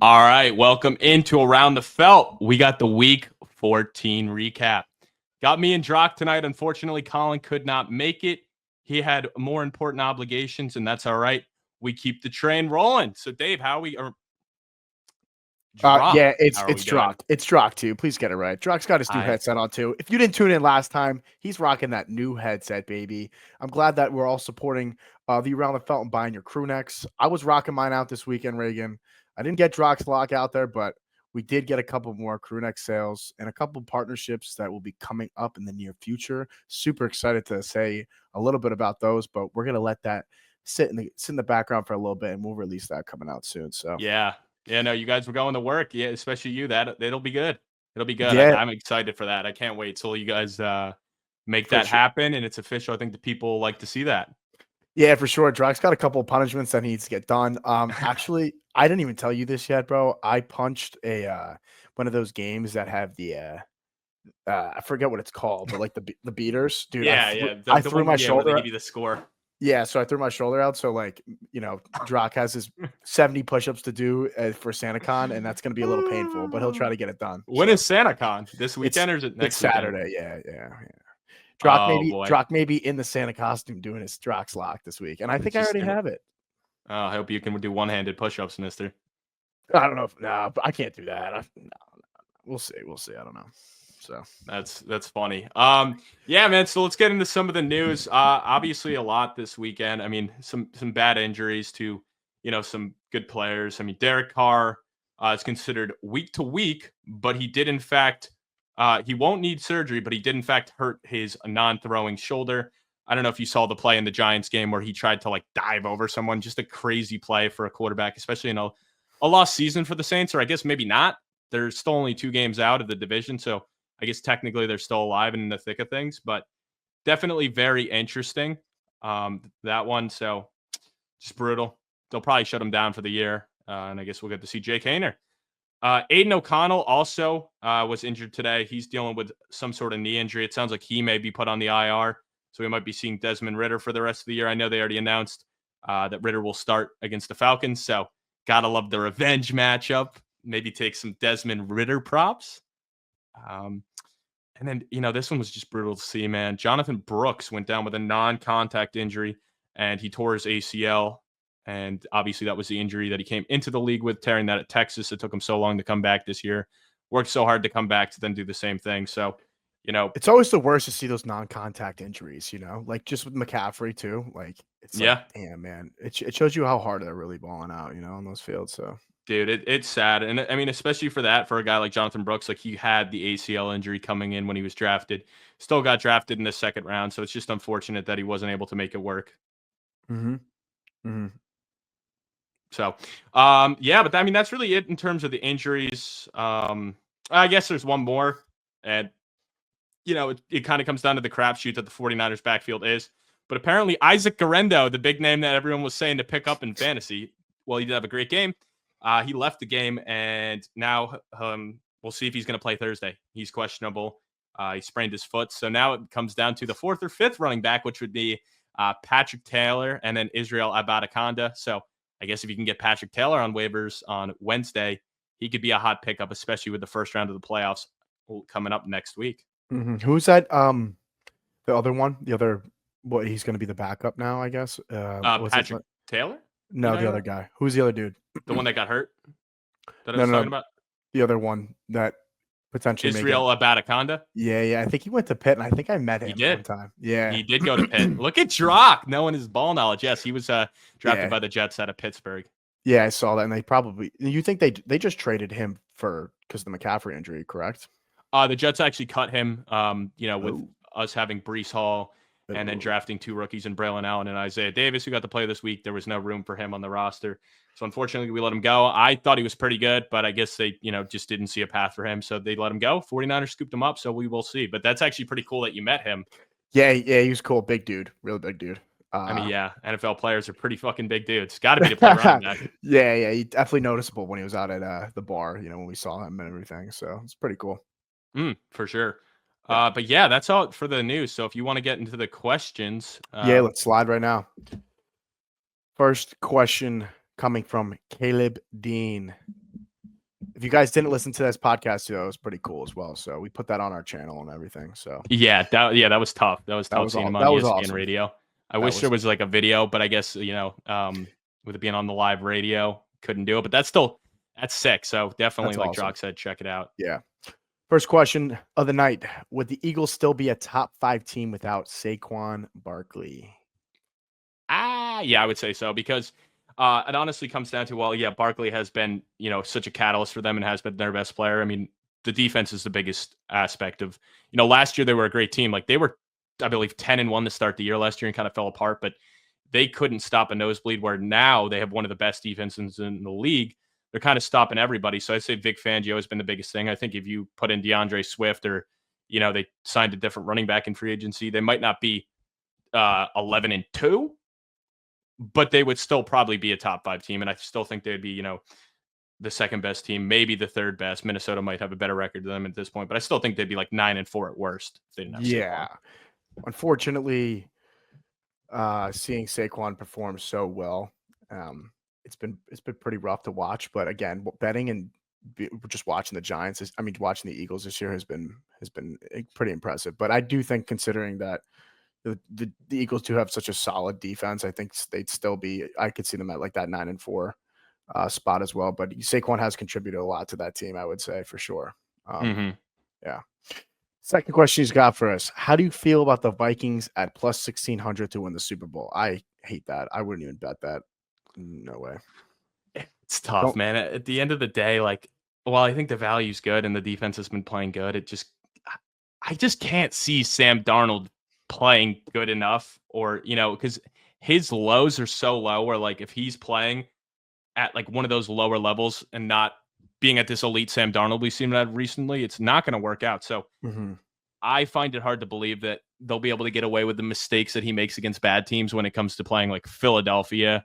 All right, welcome into Around the Felt. We got the Week 14 recap. Got me and Drock tonight. Unfortunately, Colin could not make it. He had more important obligations, and that's all right. We keep the train rolling. So, Dave, how are we? Drock, Yeah, how are we it's doing? Drock. It's Drock too. Please get it right. Drock's got his new headset on too. If you didn't tune in last time, he's rocking that new headset, baby. I'm glad that we're all supporting the Around the Felt and buying your crew necks. I was rocking mine out this weekend, Reagan. I didn't get Drock's lock out there, but we did get a couple more crew neck sales and a couple partnerships that will be coming up in the near future. Super excited to say a little bit about those, but we're gonna let that sit in the background for a little bit, and we'll release that coming out soon. So Yeah, no, you guys were going to work. Yeah, especially you. It'll be good. It'll be good. Yeah. I'm excited for that. I can't wait till you guys make For that sure. happen, and it's official. I think the people like to see that. Yeah, for sure. Drock's got a couple of punishments that needs to get done. Actually, I didn't even tell you this yet, bro. I punched a one of those games that have the I forget what it's called, but like the beaters, dude. Yeah. I The threw one, my where they shoulder. give you the score. Yeah, so I threw my shoulder out. So like, Drock has his 70 push-ups to do for SantaCon, and that's gonna be a little painful, but he'll try to get it done. When is SantaCon? This weekend or is it It's next weekend? Saturday. Yeah. Oh boy. Drock may be in the Santa costume doing his Drock's lock this week, and I think I already have it. I hope you can do one-handed push-ups, mister. I don't know if but I can't do that. We'll see. I don't know. So that's funny. Yeah, man. So let's get into some of the news. Obviously a lot this weekend. I mean, some bad injuries to, some good players. I mean, Derek Carr is considered week to week, but he did in fact he won't need surgery, but he did in fact hurt his non-throwing shoulder. I don't know if you saw the play in the Giants game where he tried to like dive over someone. Just a crazy play for a quarterback, especially in a lost season for the Saints, or I guess maybe not. They're still only 2 games out of the division, so I guess technically they're still alive and in the thick of things, but definitely very interesting. That one, so just brutal. They'll probably shut him down for the year, and I guess we'll get to see Jake Haener. Aiden O'Connell also was injured today. He's dealing with some sort of knee injury. It sounds like he may be put on the IR, so we might be seeing Desmond Ridder for the rest of the year. I know they already announced that Ridder will start against the Falcons, so gotta love the revenge matchup. Maybe take some Desmond Ridder props. And then, this one was just brutal to see, man. Jonathan Brooks went down with a non-contact injury, and he tore his ACL. And obviously that was the injury that he came into the league with, tearing that at Texas. It took him so long to come back this year. Worked so hard to come back to then do the same thing. So, it's always the worst to see those non-contact injuries, like just with McCaffrey too. Like, it's like, damn, man. It shows you how hard they're really balling out, on those fields. So, dude, it's sad. And I mean, especially for a guy like Jonathan Brooks, like he had the ACL injury coming in when he was drafted, still got drafted in the second round. So it's just unfortunate that he wasn't able to make it work. So, yeah, but I mean, that's really it in terms of the injuries. I guess there's one more, and, it kind of comes down to the crapshoot that the 49ers backfield is. But apparently Isaac Garendo, the big name that everyone was saying to pick up in fantasy, well, he did have a great game. He left the game, and now we'll see if he's going to play Thursday. He's questionable. He sprained his foot. So now it comes down to the 4th or 5th running back, which would be Patrick Taylor and then Israel Abadaconda. So I guess if you can get Patrick Taylor on waivers on Wednesday, he could be a hot pickup, especially with the first round of the playoffs coming up next week. Who's that? The other one, he's going to be the backup now, I guess. Patrick Taylor? No, the other guy. Who's the other dude? The one that got hurt? That I was talking about? The other one that potentially Israel Abadaconda? Yeah. I think he went to Pitt, and I think I met him one time. Yeah. He did go to Pitt. Look at Drock knowing his ball knowledge. Yes, he was drafted by the Jets out of Pittsburgh. Yeah, I saw that, and you think they just traded him because of the McCaffrey injury, correct? The Jets actually cut him, with us having Breece Hall and then drafting 2 rookies in Braylon Allen and Isaiah Davis, who got to play this week. There was no room for him on the roster. So unfortunately, we let him go. I thought he was pretty good, but I guess they, just didn't see a path for him. So they let him go. 49ers scooped him up, so we will see. But that's actually pretty cool that you met him. Yeah, he was cool. Big dude. Really big dude. I mean, yeah, NFL players are pretty fucking big dudes. Got to be to play running back. Yeah, he definitely noticeable when he was out at the bar, when we saw him and everything. So it's pretty cool. For sure. But yeah, that's all for the news. So if you want to get into the questions, let's slide right now. First question coming from Caleb Dean. If you guys didn't listen to this podcast, too, that was pretty cool as well. So we put that on our channel and everything. So that was tough. That was tough seeing him on ESPN awesome. radio. I wish there was like a video, but I guess with it being on the live radio, couldn't do it. But that's sick. So definitely, like awesome. Drock said, check it out. Yeah. First question of the night: would the Eagles still be a top 5 team without Saquon Barkley? Yeah, I would say so because it honestly comes down to, Barkley has been, such a catalyst for them and has been their best player. I mean, the defense is the biggest aspect of, last year they were a great team. Like they were, I believe, 10-1 to start the year last year and kind of fell apart, but they couldn't stop a nosebleed, where now they have one of the best defenses in the league. They're kind of stopping everybody. So I'd say Vic Fangio has been the biggest thing. I think if you put in DeAndre Swift or, they signed a different running back in free agency, they might not be 11-2, but they would still probably be a top 5 team. And I still think they'd be, the second best team, maybe the third best. Minnesota might have a better record than them at this point, but I still think they'd be like 9-4 at worst if they didn't have Saquon. Unfortunately, seeing Saquon perform so well, it's been pretty rough to watch. But again, betting and just watching the Giants, watching the Eagles this year has been pretty impressive. But I do think, considering that the Eagles do have such a solid defense, I think they'd still be. I could see them at like that 9-4 spot as well. But Saquon has contributed a lot to that team, I would say, for sure. Yeah. Second question he's got for us: how do you feel about the Vikings at plus 1,600 to win the Super Bowl? I hate that. I wouldn't even bet that. No way. It's tough, man. At the end of the day, I think the value's good and the defense has been playing good. I just can't see Sam Darnold playing good enough, or, because his lows are so low, where like if he's playing at like one of those lower levels and not being at this elite Sam Darnold we've seen that recently, it's not going to work out. So I find it hard to believe that they'll be able to get away with the mistakes that he makes against bad teams when it comes to playing like Philadelphia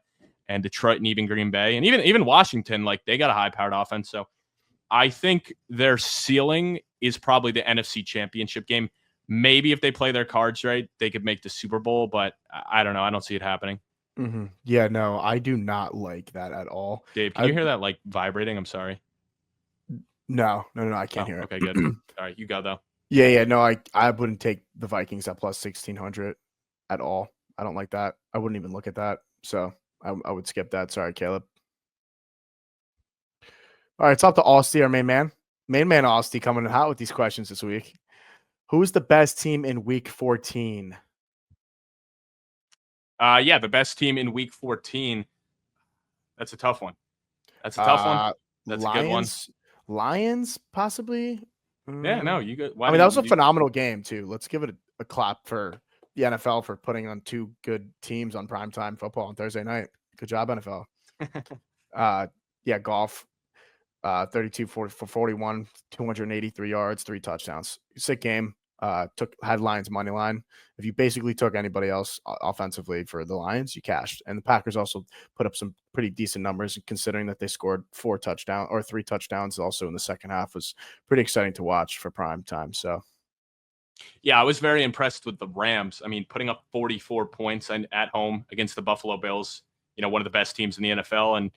and Detroit and even Green Bay and even Washington. Like they got a high-powered offense. So I think their ceiling is probably the NFC Championship game. Maybe if they play their cards right, they could make the Super Bowl, but I don't know. I don't see it happening. Yeah, no, I do not like that at all. Dave, can you hear that like vibrating? I'm sorry. No, I can't hear it. Okay, good. All right, you go though. Yeah, no, I wouldn't take the Vikings at plus 1,600 at all. I don't like that. I wouldn't even look at that. So I would skip that. Sorry, Caleb. All right, it's up to Austin, our main man. Main man Austin coming out with these questions this week. Who's the best team in week 14? The best team in week 14. That's a tough one. That's a good one. Lions, possibly. Yeah, no, you good. That was a phenomenal game too. Let's give it a clap for the NFL for putting on 2 good teams on primetime football on Thursday night. Good job, NFL. Golf. 32 for 41, 283 yards, 3 touchdowns. Sick game. Had Lions money line. If you basically took anybody else offensively for the Lions, you cashed. And the Packers also put up some pretty decent numbers, considering that they scored 3 touchdowns also in the second half. Was pretty exciting to watch for prime time. So yeah, I was very impressed with the Rams. I mean, putting up 44 points at home against the Buffalo Bills, one of the best teams in the NFL. And,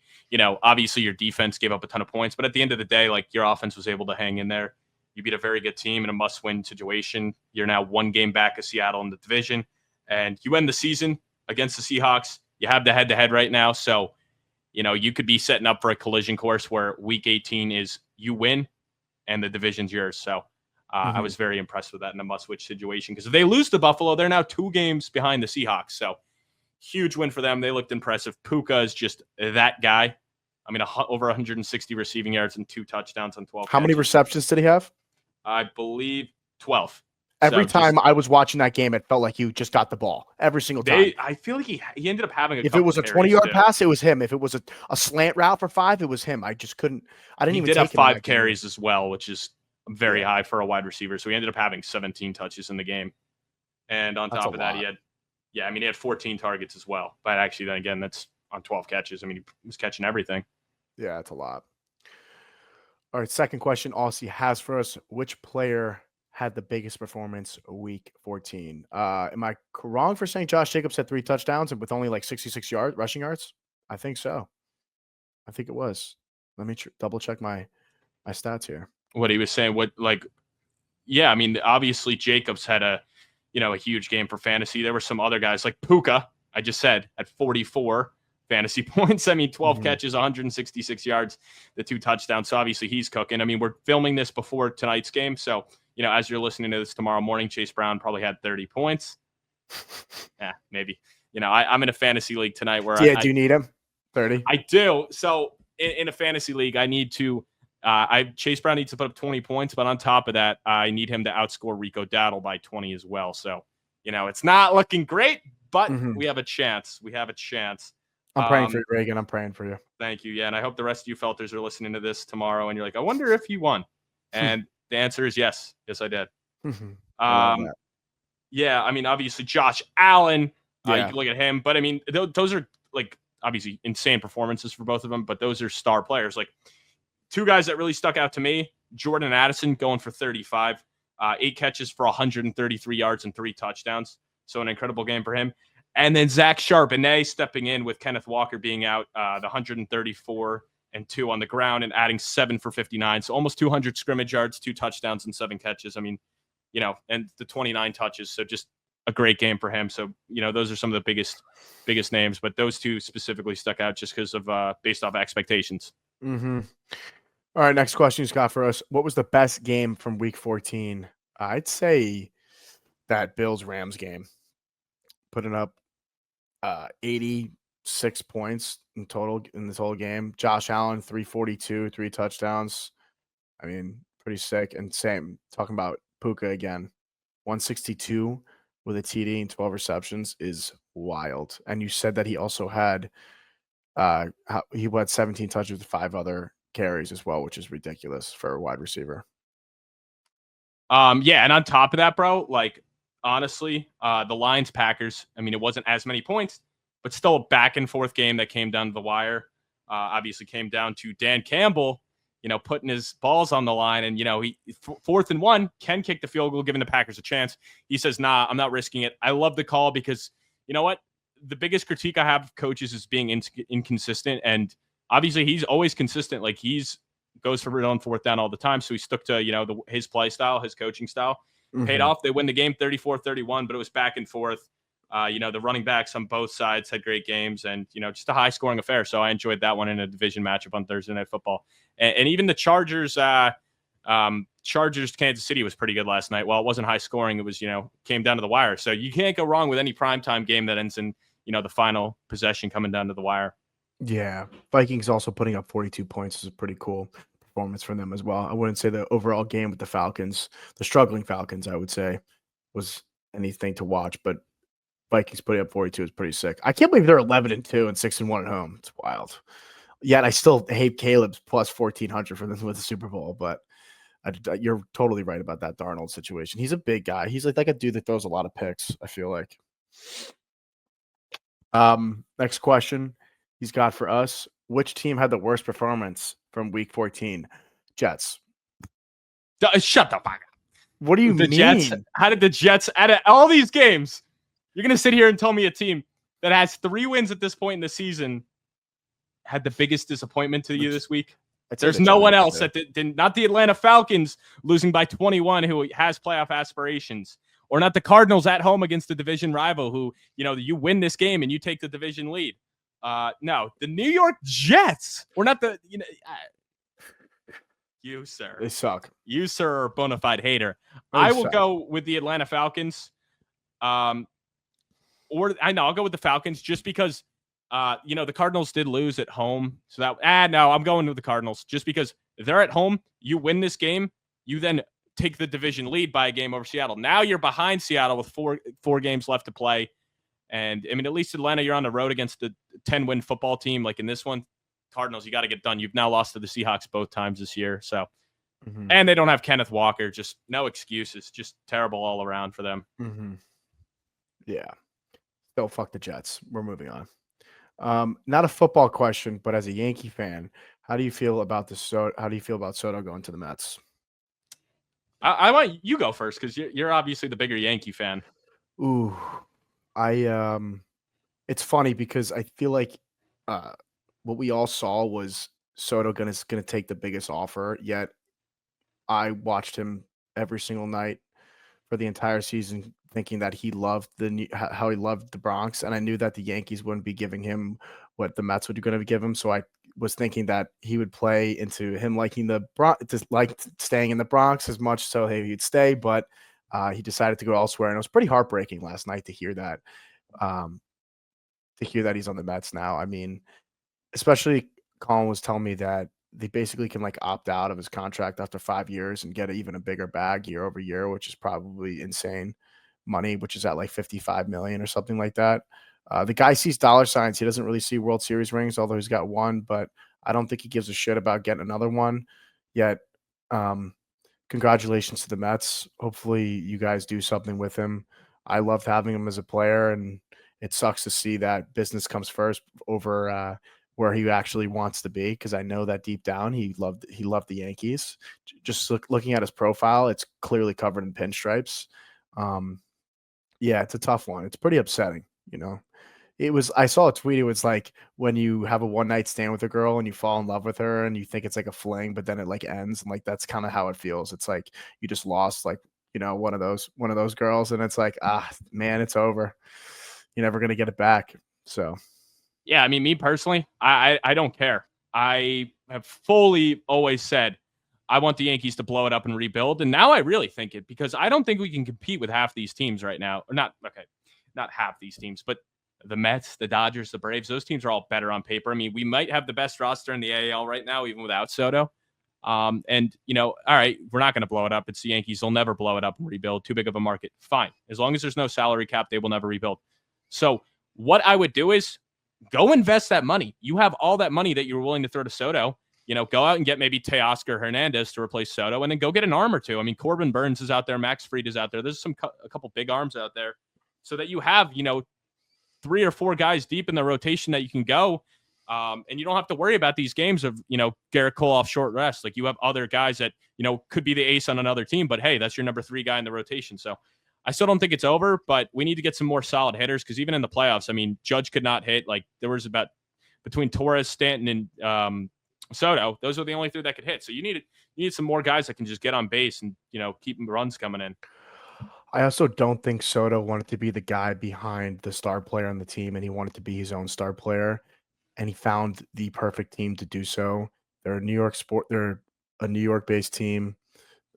obviously your defense gave up a ton of points, but at the end of the day, like your offense was able to hang in there. You beat a very good team in a must-win situation. You're now 1 game back of Seattle in the division, and you end the season against the Seahawks. You have the head-to-head right now, so, you could be setting up for a collision course where week 18 is you win and the division's yours. So I was very impressed with that in a must-win situation, because if they lose to Buffalo, they're now 2 games behind the Seahawks. So huge win for them. They looked impressive. Puka is just that guy. I mean, over 160 receiving yards and 2 touchdowns on 12 How many receptions did he have? I believe 12. Every time I was watching that game, it felt like you just got the ball every single time. I feel like he ended up having if it was a 20-yard pass, it was him. If it was a slant route for 5, it was him. I just couldn't. He did have 5 carries as well, which is very high for a wide receiver. So he ended up having 17 touches in the game. And on top of that, he had 14 targets as well. But actually, then again, that's on 12 catches. I mean, he was catching everything. Yeah, that's a lot. All right, second question Aussie has for us: which player had the biggest performance week 14? Am I wrong for saying Josh Jacobs had 3 touchdowns and with only like 66 rushing yards? I think so. I think it was. Let me double check my stats here. What he was saying, yeah, I mean, obviously Jacobs had a huge game for fantasy. There were some other guys like Puka, I just said, at 44 fantasy points. I mean, 12 catches, 166 yards, the 2 touchdowns. So obviously he's cooking. I mean, we're filming this before tonight's game. So, as you're listening to this tomorrow morning, Chase Brown probably had 30 points. Yeah, maybe. I'm in a fantasy league tonight where do you need him? 30? I do. So in a fantasy league, I need to Chase Brown needs to put up 20 points, but on top of that, I need him to outscore Rico Dowdle by 20 as well. So, it's not looking great, but we have a chance. I'm praying for you, Reagan. I'm praying for you. Thank you. Yeah, and I hope the rest of you felters are listening to this tomorrow, and you're like, I wonder if you won. And the answer is yes. Yes, I did. Yeah, I mean, obviously, Josh Allen, you can look at him, but I mean, those are like obviously insane performances for both of them, but those are star players. Like 2 guys that really stuck out to me, Jordan Addison going for 35, 8 catches for 133 yards and 3 touchdowns. So an incredible game for him. And then Zach Charbonnet stepping in with Kenneth Walker being out, the 134 and 2 on the ground and adding 7 for 59. So almost 200 scrimmage yards, 2 touchdowns and 7 catches. I mean, and the 29 touches. So just a great game for him. So, those are some of the biggest names, but those 2 specifically stuck out just because of based off expectations. All right. Next question you got for us. What was the best game from week 14? I'd say that Bills-Rams game, putting up 86 points in the total game. Josh Allen, 342, 3 touchdowns. I mean, pretty sick. And same, talking about Puka again, 162 with a TD and 12 receptions is wild. And you said that he also had he had 17 touches with 5 other carries as well, which is ridiculous for a wide receiver. Yeah, and on top of that, bro, like honestly, the Lions Packers, I mean, it wasn't as many points, but still a back and forth game that came down to the wire. Obviously came down to Dan Campbell, putting his balls on the line, and he 4th and 1 can kick the field goal, giving the Packers a chance. He says, "Nah, I'm not risking it." I love the call because you know what? The biggest critique I have of coaches is being inconsistent, and obviously he's always consistent. Like goes for it on 4th down all the time, so he stuck to his play style, his coaching style. Paid off. They win the game 34-31, but it was back and forth. The running backs on both sides had great games, and just a high scoring affair. So I enjoyed that one in a division matchup on Thursday Night Football. And even the Chargers Kansas City was pretty good last night. While it wasn't high scoring, it was came down to the wire. So you can't go wrong with any primetime game that ends in the final possession coming down to the wire. Yeah, Vikings also putting up 42 points is a pretty cool performance from them as well. I wouldn't say the overall game with the Falcons, the struggling Falcons, I would say, was anything to watch, but Vikings putting up 42 is pretty sick. I can't believe they're 11-2 and 6-1 at home. It's wild. Yet I still hate Caleb's plus 1,400 for them with the Super Bowl, but you're totally right about that Darnold situation. He's a big guy. He's like a dude that throws a lot of picks, I feel like. Next question he's got for us. Which team had the worst performance from week 14? Jets. Shut the fuck up. What do you mean? Jets? How did the Jets, out of all these games, you're going to sit here and tell me a team that has 3 wins at this point in the season had the biggest disappointment to you this week? There's no one else that did, not the Atlanta Falcons losing by 21 who has playoff aspirations, or not the Cardinals at home against the division rival who, you win this game and you take the division lead. No, the New York Jets, or not the, you, sir. They suck. You, sir, are a bona fide hater. I will go with the Atlanta Falcons. I'll go with the Falcons just because, the Cardinals did lose at home. So I'm going with the Cardinals just because they're at home. You win this game. You then take the division lead by a game over Seattle. Now you're behind Seattle with four games left to play. And I mean, at least Atlanta, you're on the road against the 10-win football team. Like in this one, Cardinals, you got to get done. You've now lost to the Seahawks both times this year. So, and they don't have Kenneth Walker. Just no excuses. Just terrible all around for them. Yeah. Still fuck the Jets. We're moving on. Not a football question, but as a Yankee fan, how do you feel about Soto going to the Mets? I want you go first because you're obviously the bigger Yankee fan. Ooh, it's funny because I feel like what we all saw was Soto gonna take the biggest offer. Yet I watched him every single night for the entire season, thinking that he loved how he loved the Bronx, and I knew that the Yankees wouldn't be giving him what the Mets would going to give him. So I was thinking that he would play into him liking the Bronx, just like staying in the Bronx as much, so he'd stay. But he decided to go elsewhere, and it was pretty heartbreaking last night to hear that. He's on the Mets now. I mean, especially Colin was telling me that they basically can like opt out of his contract after 5 years and get even a bigger bag year over year, which is probably insane money, which is at like 55 million or something like that. The guy sees dollar signs. He doesn't really see World Series rings, although he's got one, but I don't think he gives a shit about getting another one yet. Congratulations to the Mets. Hopefully you guys do something with him. I loved having him as a player, and it sucks to see that business comes first over where he actually wants to be, because I know that deep down he loved the Yankees. Just looking at his profile, it's clearly covered in pinstripes. Yeah, it's a tough one. It's pretty upsetting, you know. I saw a tweet. It was like when you have a one night stand with a girl and you fall in love with her and you think it's like a fling, but then it like ends, and like that's kind of how it feels. It's like you just lost like, you know, one of those girls, and it's like, man, it's over. You're never gonna get it back. So Yeah, I mean, me personally, I don't care. I have fully always said I want the Yankees to blow it up and rebuild, and now I really think it, because I don't think we can compete with half these teams right now. Or not half these teams, but the Mets, the Dodgers, the Braves, those teams are all better on paper. I mean, we might have the best roster in the AL right now, even without Soto. And, you know, all right, we're not going to blow it up. It's the Yankees. They'll never blow it up and rebuild. Too big of a market. Fine. As long as there's no salary cap, they will never rebuild. So what I would do is go invest that money. You have all that money that you're willing to throw to Soto. You know, go out and get maybe Teoscar Hernandez to replace Soto, and then go get an arm or two. I mean, Corbin Burns is out there. Max Fried is out there. There's a couple big arms out there, so that you have, you know, 3 or 4 guys deep in the rotation that you can go. And you don't have to worry about these games of, you know, Garrett Cole off short rest. Like, you have other guys that, you know, could be the ace on another team, but hey, that's your number 3 guy in the rotation. So I still don't think it's over, but we need to get some more solid hitters, because even in the playoffs, I mean, Judge could not hit. Like, there was about between Torres, Stanton, and Soto, those are the only 3 that could hit. So you need some more guys that can just get on base and, you know, keep the runs coming in. I also don't think Soto wanted to be the guy behind the star player on the team, and he wanted to be his own star player, and he found the perfect team to do so. They're a New York-based team.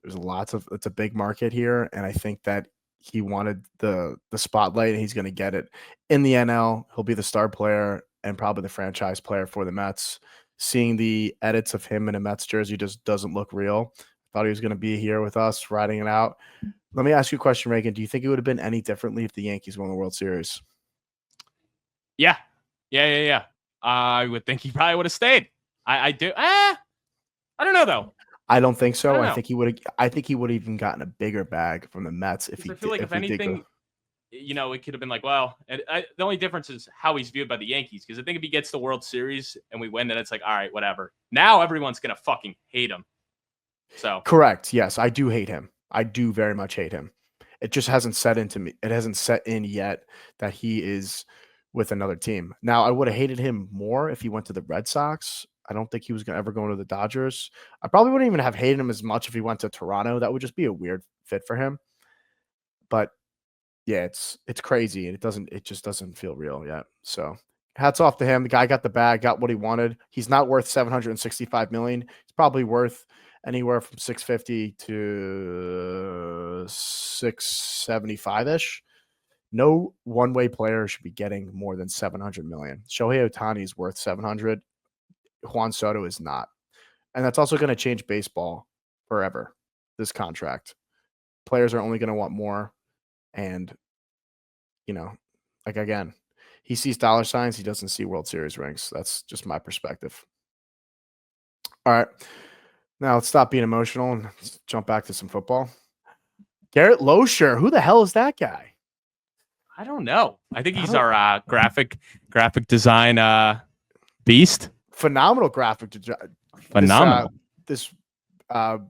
It's a big market here, and I think that he wanted the spotlight, and he's going to get it in the NL. He'll be the star player and probably the franchise player for the Mets. Seeing the edits of him in a Mets jersey just doesn't look real. Thought he was going to be here with us, riding it out. Let me ask you a question, Reagan. Do you think it would have been any differently if the Yankees won the World Series? Yeah. I would think he probably would have stayed. I do. I don't know, though. I don't think so. I think he would have even gotten a bigger bag from the Mets if he. I feel like if anything, you know, it could have been like, well, and the only difference is how he's viewed by the Yankees. Because I think if he gets the World Series and we win, then it's like, all right, whatever. Now everyone's gonna fucking hate him. So correct. Yes, I do hate him. I do very much hate him. It just hasn't set into me. It hasn't set in yet that he is with another team. Now, I would have hated him more if he went to the Red Sox. I don't think he was ever going to the Dodgers. I probably wouldn't even have hated him as much if he went to Toronto. That would just be a weird fit for him. But yeah, it's crazy, and it just doesn't feel real yet. So hats off to him. The guy got the bag, got what he wanted. He's not worth $765 million. He's probably worth anywhere from 650 to 675-ish. No one-way player should be getting more than 700 million. Shohei Ohtani is worth 700. Juan Soto is not. And that's also going to change baseball forever, this contract. Players are only going to want more. And, you know, like, again, he sees dollar signs. He doesn't see World Series rings. That's just my perspective. All right. Now let's stop being emotional and let's jump back to some football. Garrett Loescher. Who the hell is that guy? I don't know. I think he's our graphic design beast. Phenomenal graphic design. Phenomenal. This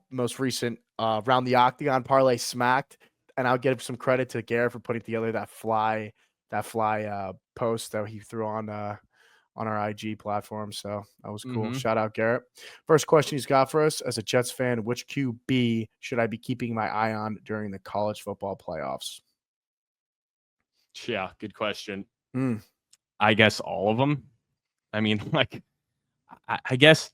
most recent Round the Octagon parlay smacked, and I'll give some credit to Garrett for putting together that fly post that he threw on our IG platform. So that was cool. Shout out Garrett. First question he's got for us: as a Jets fan, which QB should I be keeping my eye on during the college football playoffs? Yeah, good question. I guess all of them. I mean, like, I guess.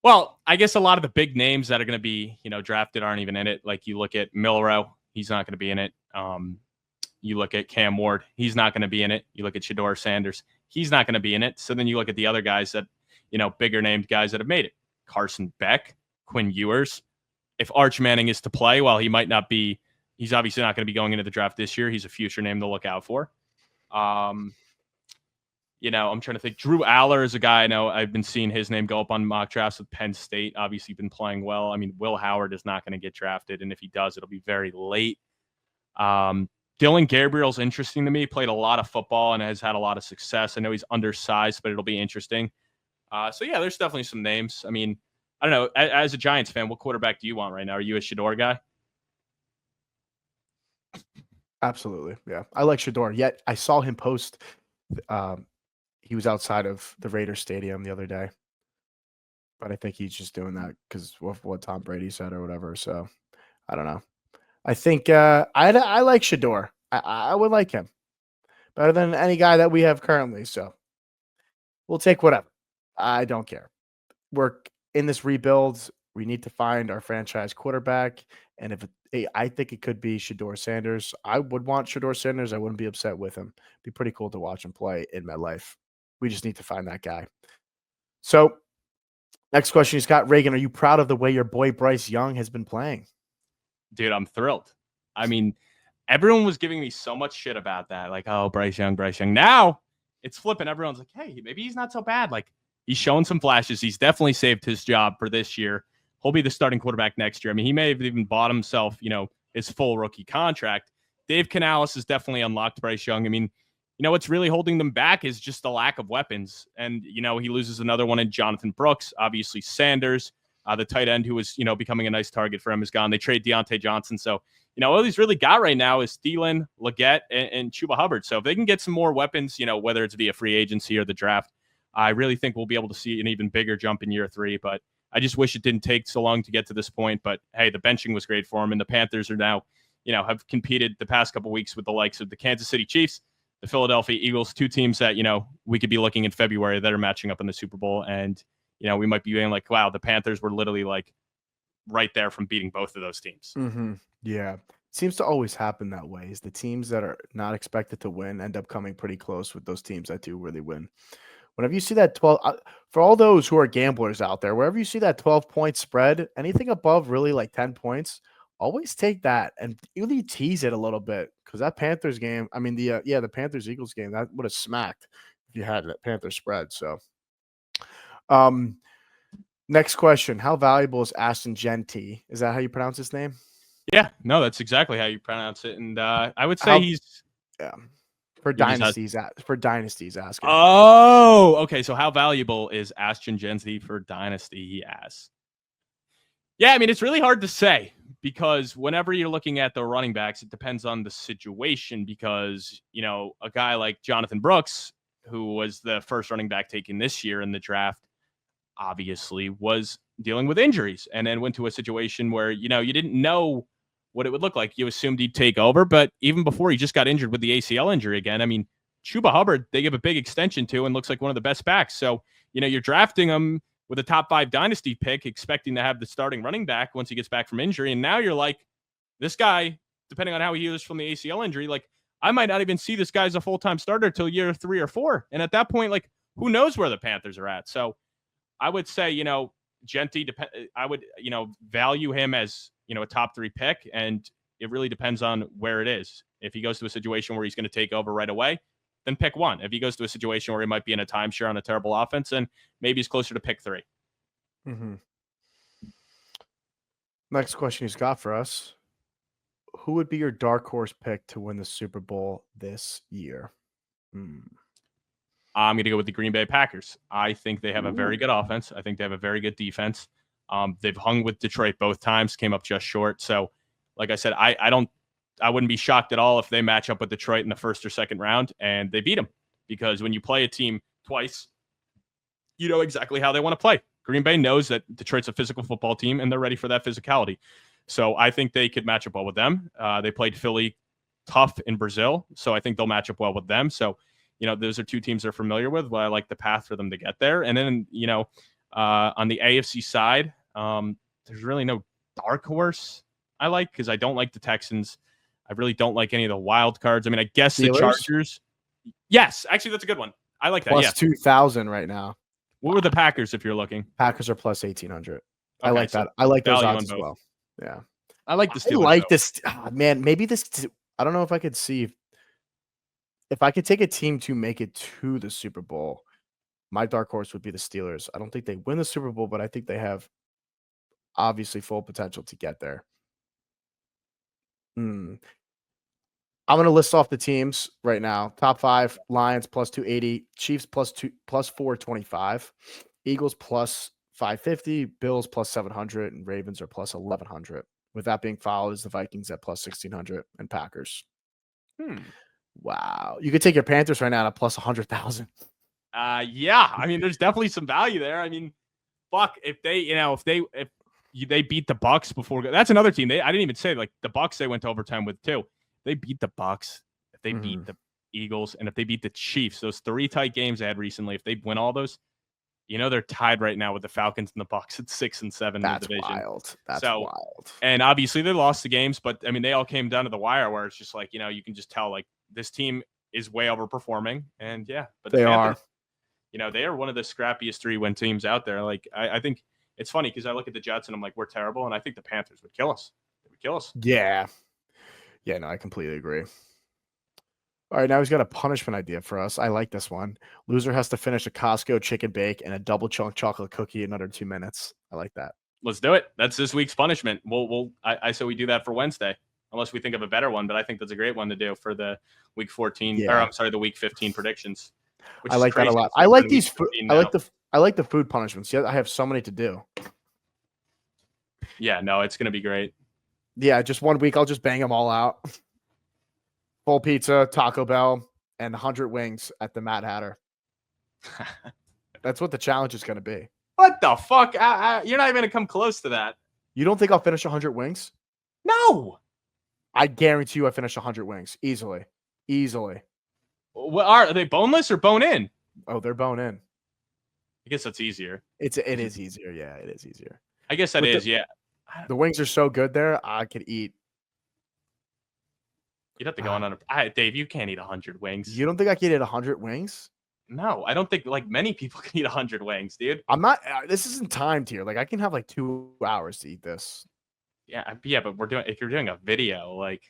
Well, I guess a lot of the big names that are going to be, drafted aren't even in it. Like you look at Milrow, he's not going to be in it. You look at Cam Ward, he's not going to be in it. You look at Shedeur Sanders, he's not going to be in it. So then you look at the other guys that, bigger named guys that have made it. Carson Beck, Quinn Ewers. If Arch Manning is to play, while he might not be, he's obviously not going to be going into the draft this year. He's a future name to look out for. I'm trying to think. Drew Aller is a guy I know. I've been seeing his name go up on mock drafts with Penn State. Obviously, been playing well. I mean, Will Howard is not going to get drafted, and if he does, it'll be very late. Dylan Gabriel's interesting to me. Played a lot of football and has had a lot of success. I know he's undersized, but it'll be interesting. So yeah, there's definitely some names. I mean, I don't know. As a Giants fan, what quarterback do you want right now? Are you a Shedeur guy? Absolutely, yeah. I like Shedeur. Yet I saw him post. He was outside of the Raiders stadium the other day, but I think he's just doing that because of what Tom Brady said or whatever. So I don't know. I think I like Shedeur. I would like him better than any guy that we have currently. So we'll take whatever. I don't care. We're in this rebuild. We need to find our franchise quarterback. And I think it could be Shedeur Sanders. I would want Shedeur Sanders. I wouldn't be upset with him. It'd be pretty cool to watch him play in MetLife. We just need to find that guy. So next question he's got, Reagan, are you proud of the way your boy Bryce Young has been playing? Dude, I'm thrilled. I mean, everyone was giving me so much shit about that. Like, oh, Bryce Young. Now it's flipping. Everyone's like, hey, maybe he's not so bad. Like, he's showing some flashes. He's definitely saved his job for this year. He'll be the starting quarterback next year. I mean, he may have even bought himself, his full rookie contract. Dave Canales has definitely unlocked Bryce Young. I mean, what's really holding them back is just the lack of weapons. And, he loses another one in Jonathan Brooks. Obviously, Sanders, the tight end who was, becoming a nice target for him, is gone. They trade Deontay Johnson. So, all he's really got right now is Thielen, Leggett, and Chuba Hubbard. So if they can get some more weapons, whether it's via free agency or the draft, I really think we'll be able to see an even bigger jump in year 3. But I just wish it didn't take so long to get to this point. But hey, the benching was great for him. And the Panthers are now, have competed the past couple of weeks with the likes of the Kansas City Chiefs, the Philadelphia Eagles, 2 teams that, we could be looking in February that are matching up in the Super Bowl. And, we might be being like, wow, the Panthers were literally like right there from beating both of those teams. Mm-hmm. Yeah. Seems to always happen that way. Is the teams that are not expected to win end up coming pretty close with those teams that do really win. Whenever you see that 12, for all those who are gamblers out there, wherever you see that 12-point spread, anything above really like 10 points, always take that and really tease it a little bit because that Panthers game, I mean, the Panthers-Eagles game, that would have smacked if you had that Panthers spread. So, next question. How valuable is Ashton Genty? Is that how you pronounce his name? Yeah, no, that's exactly how you pronounce it. And I would say he's for dynasties asking. Oh, okay. So how valuable is Ashton Genty for dynasty? He asks. Yeah, I mean, it's really hard to say because whenever you're looking at the running backs, it depends on the situation because, a guy like Jonathan Brooks, who was the first running back taken this year in the draft, obviously was dealing with injuries and then went to a situation where, you didn't know what it would look like. You assumed he'd take over, but even before he just got injured with the ACL injury again, I mean, Chuba Hubbard, they give a big extension to and looks like one of the best backs. So, you're drafting him with a top 5 dynasty pick, expecting to have the starting running back once he gets back from injury. And now you're like, this guy, depending on how he heals from the ACL injury, like I might not even see this guy as a full-time starter till year 3 or 4. And at that point, like, who knows where the Panthers are at? So I would say, Genty, I would, value him as, a top 3 pick. And it really depends on where it is. If he goes to a situation where he's going to take over right away, then pick 1. If he goes to a situation where he might be in a timeshare on a terrible offense, then maybe he's closer to pick 3. Mm-hmm. Next question he's got for us. Who would be your dark horse pick to win the Super Bowl this year? I'm going to go with the Green Bay Packers. I think they have a very good offense. I think they have a very good defense. They've hung with Detroit both times, came up just short. So, like I said, I wouldn't be shocked at all if they match up with Detroit in the first or second round and they beat them, because when you play a team twice, you know exactly how they want to play. Green Bay knows that Detroit's a physical football team and they're ready for that physicality. So I think they could match up well with them. They played Philly tough in Brazil, so I think they'll match up well with them. So, those are two teams they're familiar with, but I like the path for them to get there. And then, on the AFC side, there's really no dark horse I like, because I don't like the Texans. I really don't like any of the wild cards. I mean, I guess Steelers? The Chargers. Yes, actually, that's a good one. I like that. Plus yeah. 2,000 right now. What were the Packers if you're looking? Packers are plus 1,800. Okay, I like that. I like those odds as well. Yeah. I like the Steelers. I like this. Man, maybe this. I don't know if I could see if I could take a team to make it to the Super Bowl. My dark horse would be the Steelers. I don't think they win the Super Bowl, but I think they have obviously full potential to get there. I'm going to list off the teams right now. Top 5: Lions plus 280, Chiefs plus 425, Eagles plus 550, Bills plus 700, and Ravens are plus 1,100. With that being followed is the Vikings at plus 1,600 and Packers. Wow. You could take your Panthers right now at plus 100,000. Yeah. I mean, there's definitely some value there. I mean, fuck, if they beat the Bucs before, that's another team. I didn't even say, like, the Bucs they went to overtime with too. They beat the Bucs, if they beat the Eagles, and if they beat the Chiefs, those 3 tight games they had recently, if they win all those, they're tied right now with the Falcons and the Bucs at 6 and 7 That's in the division. Wild. That's wild. And obviously they lost the games, but I mean, they all came down to the wire where it's just like, you can just tell, like, this team is way overperforming. And yeah, but they are. They are one of the scrappiest 3-win teams out there. Like, I think it's funny because I look at the Jets and I'm like, we're terrible. And I think the Panthers would kill us. They would kill us. Yeah. Yeah, no, I completely agree. All right, now he's got a punishment idea for us. I like this one. Loser has to finish a Costco chicken bake and a double chunk chocolate cookie in under 2 minutes. I like that. Let's do it. That's this week's punishment. I say we do that for Wednesday, unless we think of a better one. But I think that's a great one to do for the week 14. Yeah. Or I'm sorry, the week 15 predictions. I like that a lot. I like these. I like the food punishments. Yeah, I have so many to do. Yeah, no, it's gonna be great. Yeah, just 1 week, I'll just bang them all out. Full pizza, Taco Bell, and 100 wings at the Mad Hatter. That's what the challenge is going to be. What the fuck? You're not even going to come close to that. You don't think I'll finish 100 wings? No. I guarantee you I finish 100 wings. Easily. What are they, boneless or bone in? Oh, they're bone in. I guess that's easier. It is easier. Yeah, it is easier. I guess that is, yeah. The wings are so good there, I could eat. You'd have to go on Dave, you can't eat 100 wings. You don't think I can eat 100 wings? No, I don't think like many people can eat 100 wings, dude. I'm not. This isn't timed here. Like I can have like 2 hours to eat this. Yeah, but if you're doing a video, like.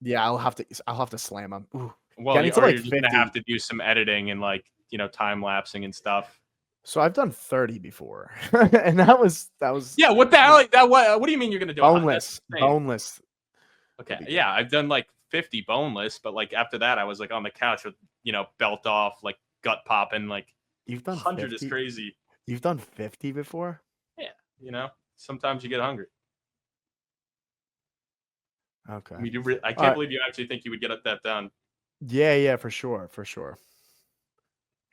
Yeah, I'll have to slam them. Ooh. Well, you're just gonna have to do some editing and like time lapsing and stuff. So I've done 30 before, and that was. Yeah, what the hell? Like that? What do you mean you're gonna do boneless? Okay, yeah, I've done like 50 boneless, but like after that, I was like on the couch with belt off, like gut popping, like. You've done 100 50? is crazy. You've done 50 before? Yeah, sometimes you get hungry. Okay. I can't believe you actually think you would get that done. Yeah, for sure.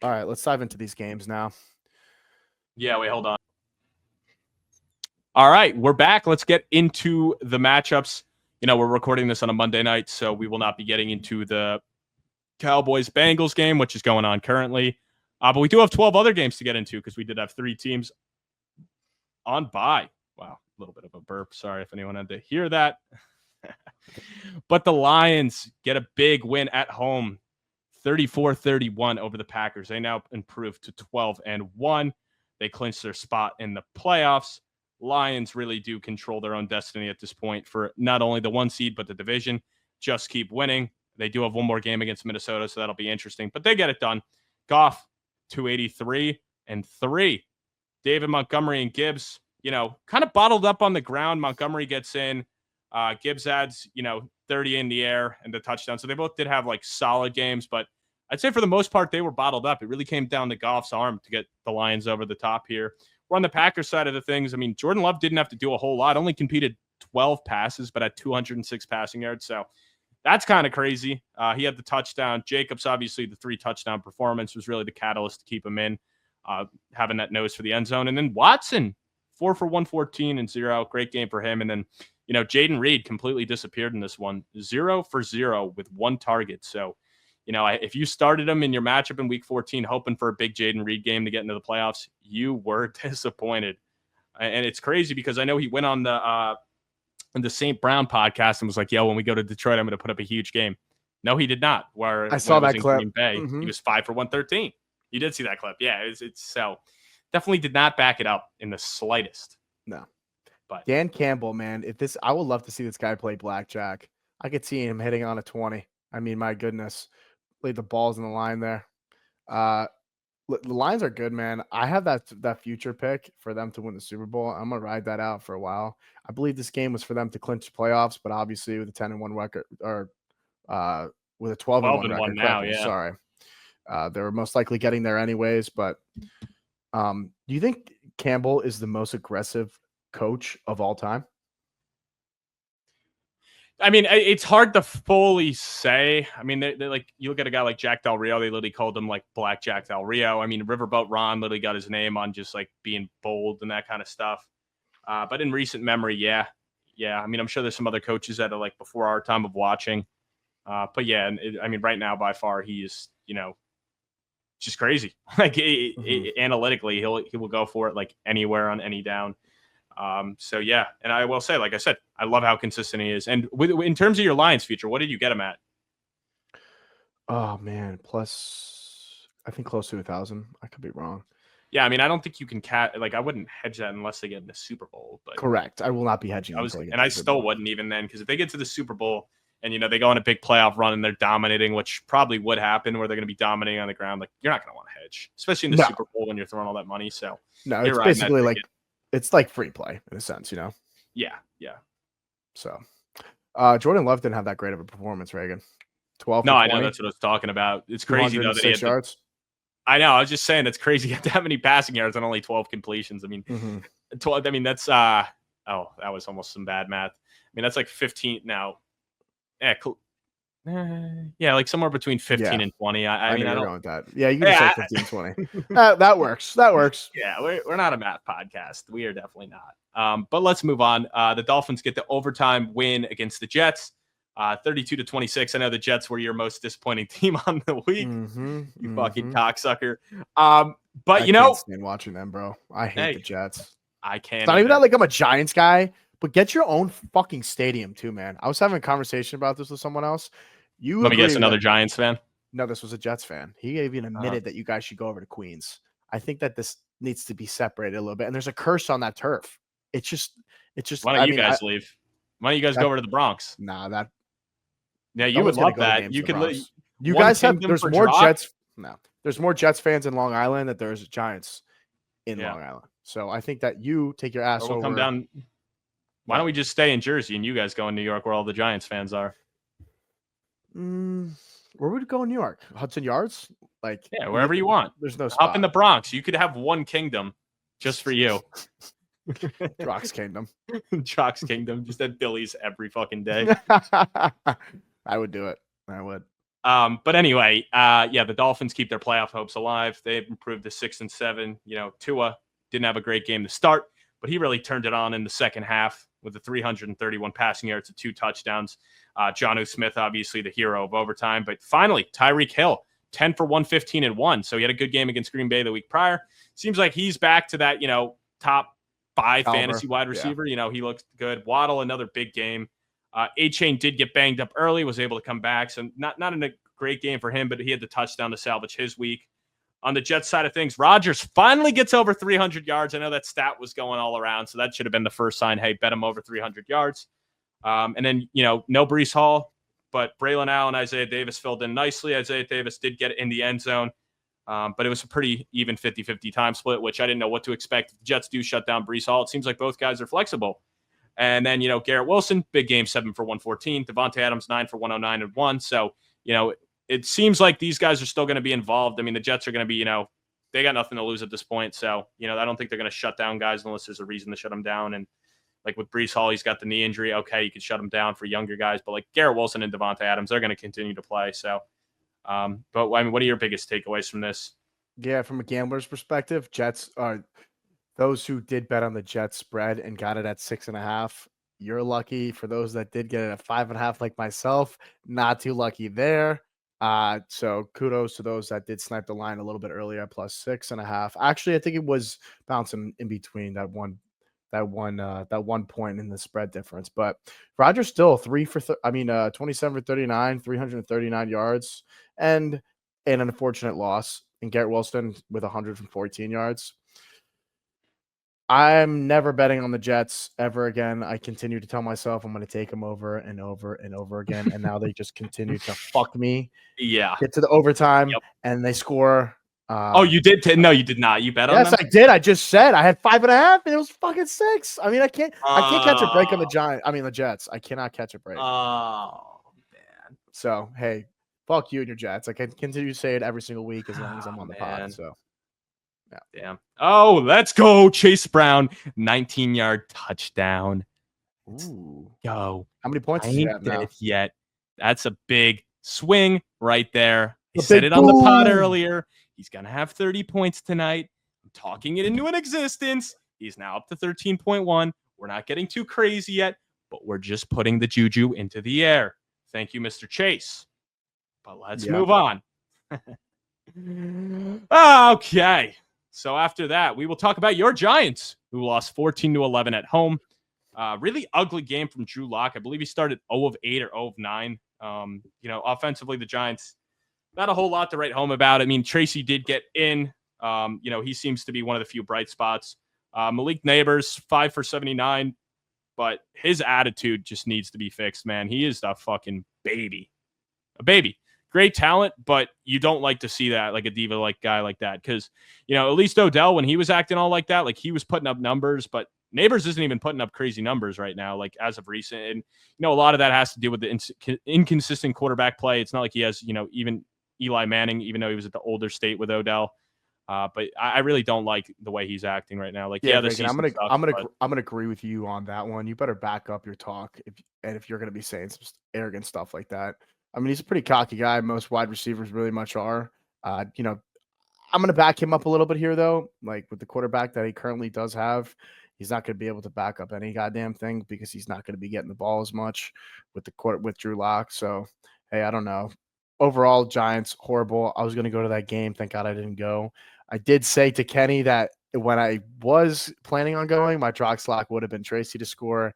All right, let's dive into these games now. Yeah, wait, hold on. All right, we're back. Let's get into the matchups. We're recording this on a Monday night, so we will not be getting into the Cowboys-Bengals game, which is going on currently. But we do have 12 other games to get into because we did have 3 teams on bye. Wow, a little bit of a burp. Sorry if anyone had to hear that. But the Lions get a big win at home, 34-31 over the Packers. They now improved to 12-1. They clinched their spot in the playoffs. Lions really do control their own destiny at this point for not only the 1 seed, but the division. Just keep winning. They do have 1 more game against Minnesota, so that'll be interesting. But they get it done. Goff, 283-3. David Montgomery and Gibbs, kind of bottled up on the ground. Montgomery gets in. Gibbs adds, 30 in the air and the touchdown. So they both did have like solid games, but I'd say for the most part, they were bottled up. It really came down to Goff's arm to get the Lions over the top here. we're on the Packers side of the things. I mean, Jordan Love didn't have to do a whole lot, only competed 12 passes, but had 206 passing yards. So that's kind of crazy. He had the touchdown. Jacobs, obviously, the 3 touchdown performance was really the catalyst to keep him in, having that nose for the end zone. And then Watson, 4 for 114 and 0. Great game for him. And then, Jayden Reed completely disappeared in this one, 0 for 0 with 1 target. So, if you started him in your matchup in week 14, hoping for a big Jayden Reed game to get into the playoffs, you were disappointed. And it's crazy because I know he went on the St. Brown podcast and was like, yo, when we go to Detroit, I'm going to put up a huge game. No, he did not. Where I saw that clip. Green Bay, he was 5 for 113. You did see that clip. Yeah, it's so definitely did not back it up in the slightest. No. But Dan Campbell, man, I would love to see this guy play blackjack. I could see him hitting on a 20. I mean, my goodness. Laid the balls in the line there. The lines are good, man. I have that future pick for them to win the Super Bowl. I'm gonna ride that out for a while. I believe this game was for them to clinch playoffs, but obviously with a 10-1 record or with a 12-1 record now, yeah. Sorry, they were most likely getting there anyways. But do you think Campbell is the most aggressive coach of all time? I mean, it's hard to fully say. I mean, they like, you look at a guy like Jack Del Rio, they literally called him like Black Jack Del Rio. I mean, Riverboat Ron literally got his name on just like being bold and that kind of stuff. But in recent memory, yeah. I mean, I'm sure there's some other coaches that are like before our time of watching. But yeah, I mean, right now, by far, he is, just crazy. Like analytically, he will go for it like anywhere on any down. So yeah, and I will say, like I said, I love how consistent he is. And in terms of your Lions future, what did you get him at? Oh man, plus I think close to 1,000. I could be wrong. Yeah, I mean, I don't think you can I wouldn't hedge that unless they get in the Super Bowl. But correct, I will not be hedging. I still wouldn't even then, because if they get to the Super Bowl and they go on a big playoff run and they're dominating, which probably would happen, where they're going to be dominating on the ground, like you're not going to want to hedge, especially in the Super Bowl when you're throwing all that money. So no, it's basically like. It's like free play in a sense, Yeah. So, Jordan Love didn't have that great of a performance, Reagan. 12. No, I know, that's what I was talking about. It's crazy though that he had yards. I know. I was just saying it's crazy. He had that many passing yards and only 12 completions. I mean, 12. I mean, that's that was almost some bad math. I mean, that's like 15 now. Yeah, like somewhere between 15 and 20. I mean, I don't know with that. Yeah, you can say 15, 20. That works. That works. Yeah, we're not a math podcast. We are definitely not. But let's move on. The Dolphins get the overtime win against the Jets, 32-26. I know the Jets were your most disappointing team on the week. You fucking cocksucker. But I can't stand watching them, bro. I hate the Jets. I can't. It's not even that like I'm a Giants guy, but get your own fucking stadium too, man. I was having a conversation about this with someone else. Let me guess, another Giants fan? No, this was a Jets fan. He even admitted that you guys should go over to Queens. I think that this needs to be separated a little bit. And there's a curse on that turf. It's just. Why don't you guys leave? Why don't you guys go over to the Bronx? Nah, Yeah, you would love that. You could. You guys have. There's more Jets. No, there's more Jets fans in Long Island that there's Giants in Long Island. So I think that you take your ass over. Come down. Why don't we just stay in Jersey and you guys go in New York where all the Giants fans are? Where would it go in New York? Hudson Yards? Like, yeah, wherever you want. There's no spot. Up in the Bronx. You could have one kingdom just for you. Drox Kingdom. Drox Kingdom. Just at Billy's every fucking day. I would do it. I would. But anyway, the Dolphins keep their playoff hopes alive. They've improved to 6-7. Tua didn't have a great game to start, but he really turned it on in the second half with the 331 passing yards and 2 touchdowns. Jonnu Smith, obviously the hero of overtime. But finally, Tyreek Hill, 10 for 115 and 1. So he had a good game against Green Bay the week prior. Seems like he's back to that, top 5 fantasy wide receiver. Yeah. He looked good. Waddle, another big game. A-Chain did get banged up early, was able to come back. So not in a great game for him, but he had the touchdown to salvage his week. On the Jets side of things, Rodgers finally gets over 300 yards. I know that stat was going all around, so that should have been the first sign. Hey, bet him over 300 yards. And then, no Breece Hall, but Braylon Allen, Isaiah Davis filled in nicely. Isaiah Davis did get in the end zone, but it was a pretty even 50-50 time split, which I didn't know what to expect. If the Jets do shut down Breece Hall, it seems like both guys are flexible. And then, Garrett Wilson, big game, 7 for 114. Devontae Adams, 9 for 109 and 1. So, it seems like these guys are still going to be involved. I mean, the Jets are going to be, they got nothing to lose at this point. So, I don't think they're going to shut down guys unless there's a reason to shut them down. And like with Breece Hall, he's got the knee injury. Okay, you could shut him down for younger guys, but like Garrett Wilson and Devontae Adams, they're going to continue to play. So, but I mean, what are your biggest takeaways from this? Yeah, from a gambler's perspective, Jets are those who did bet on the Jets spread and got it at 6.5. You're lucky. For those that did get it at 5.5, like myself, not too lucky there. So kudos to those that did snipe the line a little bit earlier, plus 6.5. Actually, I think it was bouncing in between that one point in the spread difference. But Rodgers still 27 for 39, 339 yards, and an unfortunate loss. And Garrett Wilson with 114 yards. I'm never betting on the Jets ever again. I continue to tell myself I'm going to take them over and over and over again, and now they just continue to fuck me. Yeah. Get to the overtime, and they score. Oh, you did? No, you did not. You bet on them? Yes, I did. I just said I had 5.5, and it was fucking 6. I mean, I can't catch a break on the Jets. I cannot catch a break. Oh, man. So, hey, fuck you and your Jets. I can continue to say it every single week as long as I'm on the pod. So. Yeah. Damn. Oh, let's go. Chase Brown, 19-yard touchdown. Ooh. Go. How many points does he have now? Yet. That's a big swing right there. I said it on the pod earlier. He's going to have 30 points tonight. I'm talking it into an existence. He's now up to 13.1. We're not getting too crazy yet, but we're just putting the juju into the air. Thank you, Mr. Chase. But let's move on. Okay. So after that, we will talk about your Giants, who lost 14-11 at home. Really ugly game from Drew Lock. I believe he started 0 of 8 or 0 of 9. Offensively, the Giants, not a whole lot to write home about. I mean, Tracy did get in. He seems to be one of the few bright spots. Malik Neighbors, 5 for 79, but his attitude just needs to be fixed, man. He is a fucking baby. A baby. Great talent, but you don't like to see that, like a diva-like guy like that. Because, at least Odell, when he was acting all like that, like he was putting up numbers, but Neighbors isn't even putting up crazy numbers right now, like as of recent. And, a lot of that has to do with the inconsistent quarterback play. It's not like he has, even Eli Manning, even though he was at the older state with Odell. But I really don't like the way he's acting right now. Like, I'm gonna agree with you on that one. You better back up your talk if you're gonna be saying some arrogant stuff like that. I mean, he's a pretty cocky guy. Most wide receivers really much are. I'm going to back him up a little bit here, though. Like with the quarterback that he currently does have, he's not going to be able to back up any goddamn thing because he's not going to be getting the ball as much with Drew Lock. So, hey, I don't know. Overall, Giants, horrible. I was going to go to that game. Thank God I didn't go. I did say to Kenny that when I was planning on going, my Drox lock would have been Tracy to score.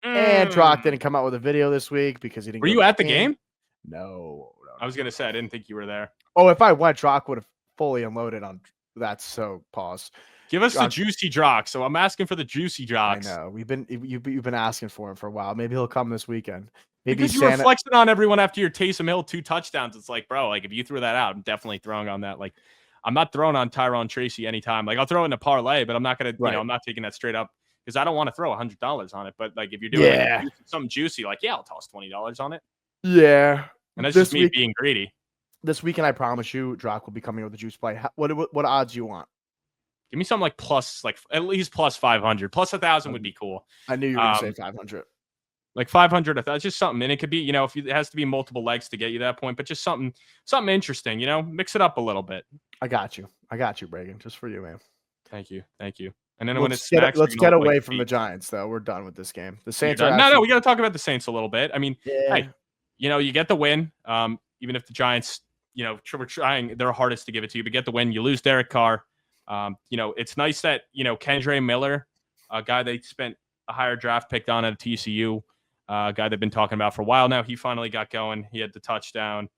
And Drock didn't come out with a video this week because he didn't. Were you at the game? No. I was going to say, I didn't think you were there. Oh, if I went, Drock would have fully unloaded on that. So pause. Give us the juicy Drock. So I'm asking for the juicy Drocks. I know. You've been asking for him for a while. Maybe he'll come this weekend. Maybe because you were flexing on everyone after your Taysom Hill 2 touchdowns. It's like, bro, like if you threw that out, I'm definitely throwing on that. Like, I'm not throwing on Tyrone Tracy anytime. Like, I'll throw it in a parlay, but I'm not going to, I'm not taking that straight up because I don't want to throw $100 on it. But like, if you're doing something juicy, like, I'll toss $20 on it. Yeah. And that's just me being greedy. This weekend, I promise you, Drock will be coming with a juice play. What odds you want? Give me something like at least plus 500. Plus 1,000 would be cool. I knew you were going to say 500. Like 500, it's just something. And it could be, if it has to be multiple legs to get you that point, but just something interesting, mix it up a little bit. I got you, Reagan, just for you, man. Thank you. And then let's get away from the Giants, though. We're done with this game. The Saints are no, we got to talk about the Saints a little bit. I mean, hey, you get the win. Even if the Giants, were trying their hardest to give it to you, but get the win. You lose Derek Carr. It's nice that, Kendre Miller, a guy they spent a higher draft pick on at TCU, a guy they've been talking about for a while now. He finally got going. He had the touchdown.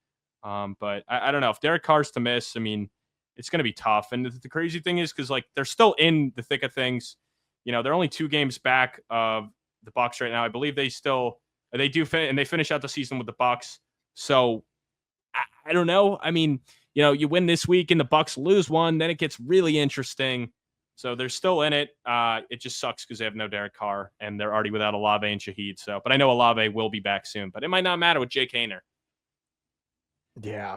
But I don't know if Derek Carr's to miss. I mean, it's going to be tough. And the crazy thing is because, like, they're still in the thick of things. They're only 2 games back of the Bucs right now. I believe they finish out the season with the Bucs. So I don't know. I mean, you win this week and the Bucs lose one, then it gets really interesting. So they're still in it. It just sucks because they have no Derek Carr and they're already without Olave and Shaheed. So, but I know Olave will be back soon, but it might not matter with Jake Haener. Yeah.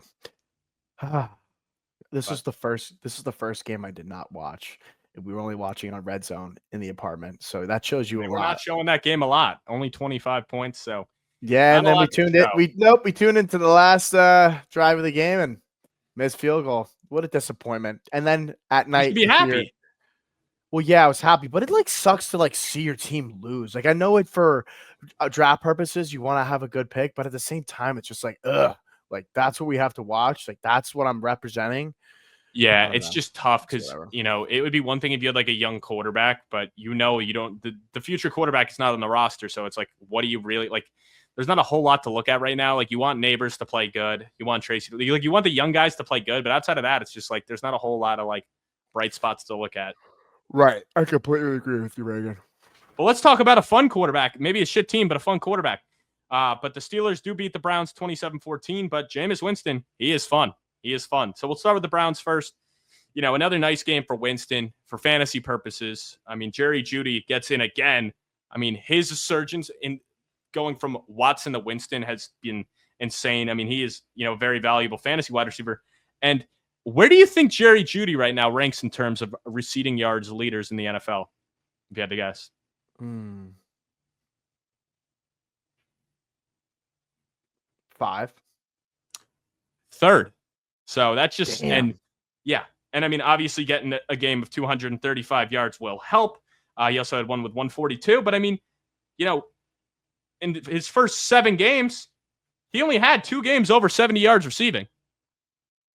This is the first game I did not watch. We were only watching it on Red Zone in the apartment, so that shows you a We're lot. not showing that game a lot. Only 25 points, so yeah. And then we tuned it. We tuned into the last drive of the game and missed field goal. What a disappointment! And then at night, you should be happy. Well, yeah, I was happy, but it like sucks to like see your team lose. Like I know it for draft purposes, you want to have a good pick, but at the same time, it's just like, ugh, like that's what we have to watch. Like that's what I'm representing. Yeah, it's just tough because it would be one thing if you had like a young quarterback, but you don't. The future quarterback is not on the roster, so it's like, what do you really like? There's not a whole lot to look at right now. Like you want Neighbors to play good, you want Tracy, like you want the young guys to play good, but outside of that, it's just like there's not a whole lot of like bright spots to look at. Right. I completely agree with you, Reagan. But let's talk about a fun quarterback. Maybe a shit team, but a fun quarterback. But the Steelers do beat the Browns 27-14, but Jameis Winston, he is fun. He is fun. So we'll start with the Browns first. Another nice game for Winston for fantasy purposes. I mean, Jerry Jeudy gets in again. I mean, his resurgence in going from Watson to Winston has been insane. I mean, he is, a very valuable fantasy wide receiver. And where do you think Jerry Jeudy right now ranks in terms of receiving yards leaders in the NFL? If you had to guess. 5. Third. So that's just, Damn. and yeah. And I mean, obviously getting a game of 235 yards will help. He also had one with 142, but I mean, in his first 7 games, he only had 2 games over 70 yards receiving.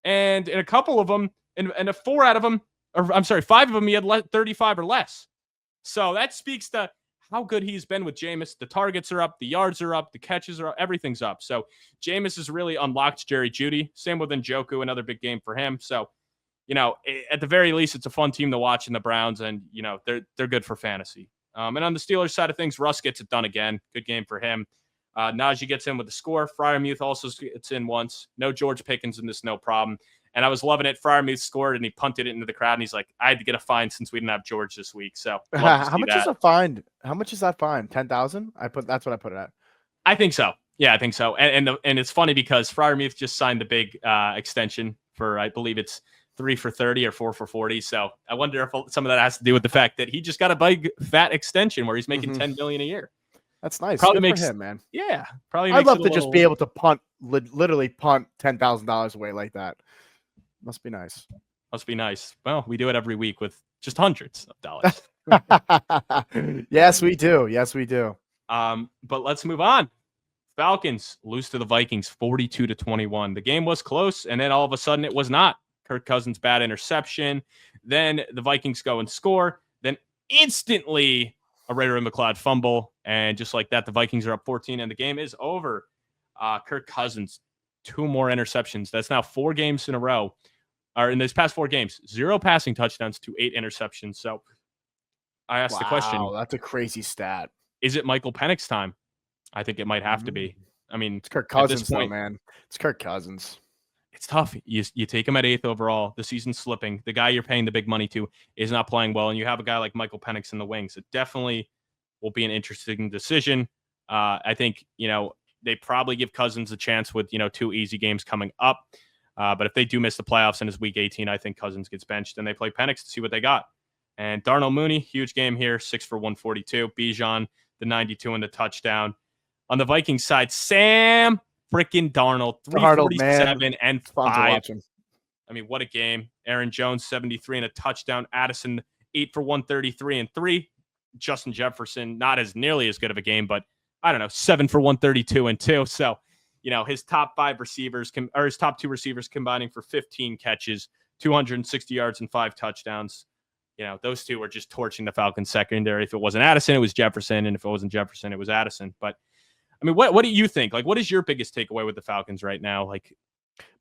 And in a couple of them, and 4 out of them, or I'm sorry, 5 of them, he had 35 or less. So that speaks to how good he's been with Jameis. The targets are up, the yards are up, the catches are up, everything's up. So Jameis has really unlocked Jerry Jeudy. Same with Njoku, another big game for him. So, at the very least, it's a fun team to watch in the Browns, and, they're good for fantasy. And on the Steelers side of things, Russ gets it done again. Good game for him. Najee gets in with the score. Freiermuth also gets in once. No George Pickens in this, no problem. And I was loving it. Freiermuth scored, and he punted it into the crowd, and he's like, I had to get a fine since we didn't have George this week. So how much is a fine? How much is that fine? 10,000? That's what I put it at. I think so. Yeah, I think so. And it's funny because Freiermuth just signed the big extension for, I believe it's 3 for 30 or 4 for 40. So I wonder if some of that has to do with the fact that he just got a big fat extension where he's making $10 million a year. That's nice. Probably Good makes for him, man. Yeah, probably. I'd love to just be able to punt, literally punt $10,000 away like that. Must be nice. Must be nice. Well, we do it every week with just hundreds of dollars. Yes, we do. Yes, we do. But let's move on. Falcons lose to the Vikings 42-21. The game was close, and then all of a sudden it was not. Kirk Cousins' bad interception. Then the Vikings go and score. Then instantly a Ray McLeod fumble. And just like that, the Vikings are up 14 and the game is over. Kirk Cousins, 2 more interceptions. That's now 4 games in a row. Or in these past 4 games, 0 passing touchdowns to 8 interceptions. So I asked the question. Wow, that's a crazy stat. Is it Michael Penix time? I think it might have to be. I mean, it's Kirk Cousins, though, man. It's Kirk Cousins. It's tough. You take him at 8th overall. The season's slipping. The guy you're paying the big money to is not playing well, and you have a guy like Michael Penix in the wings. It definitely will be an interesting decision. I think, they probably give Cousins a chance with, 2 easy games coming up. But if they do miss the playoffs in his week 18, I think Cousins gets benched, and they play Penix to see what they got. And Darnell Mooney, huge game here, 6 for 142. Bijan, the 92 and the touchdown. On the Vikings side, Sam freaking Darnold, 347 and 5. I mean, what a game. Aaron Jones, 73 and a touchdown. Addison, 8 for 133 and 3. Justin Jefferson, not as nearly as good of a game, but I don't know, 7 for 132 and 2. So, his top 5 receivers, or his top 2 receivers combining for 15 catches, 260 yards and 5 touchdowns. Those 2 were just torching the Falcons secondary. If it wasn't Addison, it was Jefferson. And if it wasn't Jefferson, it was Addison. But I mean, what do you think? Like, what is your biggest takeaway with the Falcons right now? Like,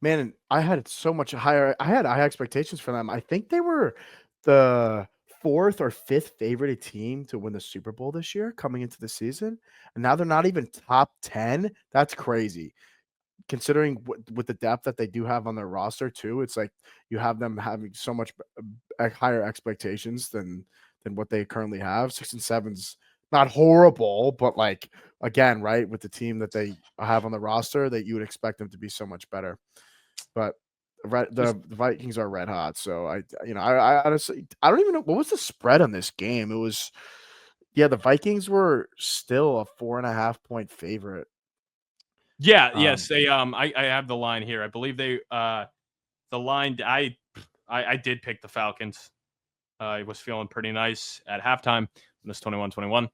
man, I had so much higher. I had high expectations for them. I think they were the 4th or 5th favorite team to win the Super Bowl this year coming into the season. And now they're not even top 10. That's crazy. Considering with the depth that they do have on their roster too, it's like you have them having so much higher expectations than what they currently have. 6 and 7's not horrible, but like, again, right, with the team that they have on the roster, that you would expect them to be so much better. But The Vikings are red hot. So I honestly I don't even know what was the spread on this game. It was the Vikings were still a 4.5 point favorite. Yes, they I have the line here. I believe they the line I did pick the Falcons. I was feeling pretty nice at halftime when it was 21-21.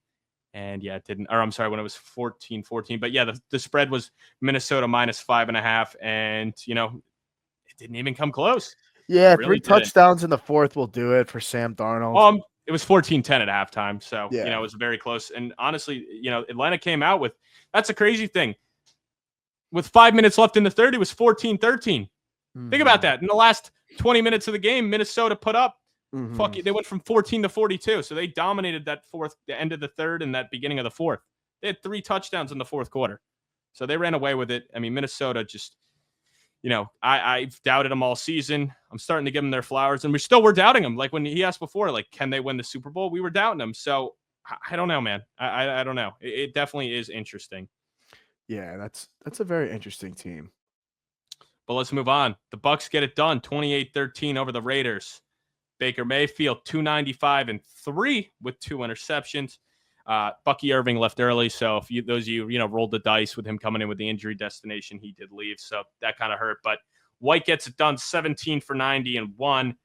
And it didn't, or I'm sorry, when it was 14-14. But the spread was Minnesota -5.5, and it didn't even come close. Yeah, Really 3 touchdowns in the fourth will do it for Sam Darnold. It was 14-10 at halftime, so Yeah. it was very close. And honestly, Atlanta came out with, that's a crazy thing. With 5 minutes left in the third, it was 14-13. Think about that. In the last 20 minutes of the game, Minnesota put up. They went from 14 to 42, so they dominated the end of the third and that beginning of the fourth. They had 3 touchdowns in the fourth quarter, so they ran away with it. I mean, Minnesota just, I've doubted them all season. I'm starting to give them their flowers, and we're doubting them. Like when he asked before, like, can they win the Super Bowl? We were doubting them. So I don't know, man. I don't know. It definitely is interesting. Yeah, that's a very interesting team. But let's move on. The Bucs get it done, 28-13 over the Raiders. Baker Mayfield, 295 and 3 with 2 interceptions. Bucky Irving left early, so if those of you rolled the dice with him coming in with the injury destination, he did leave, so that kind of hurt. But White gets it done, 17 for 90 and 1.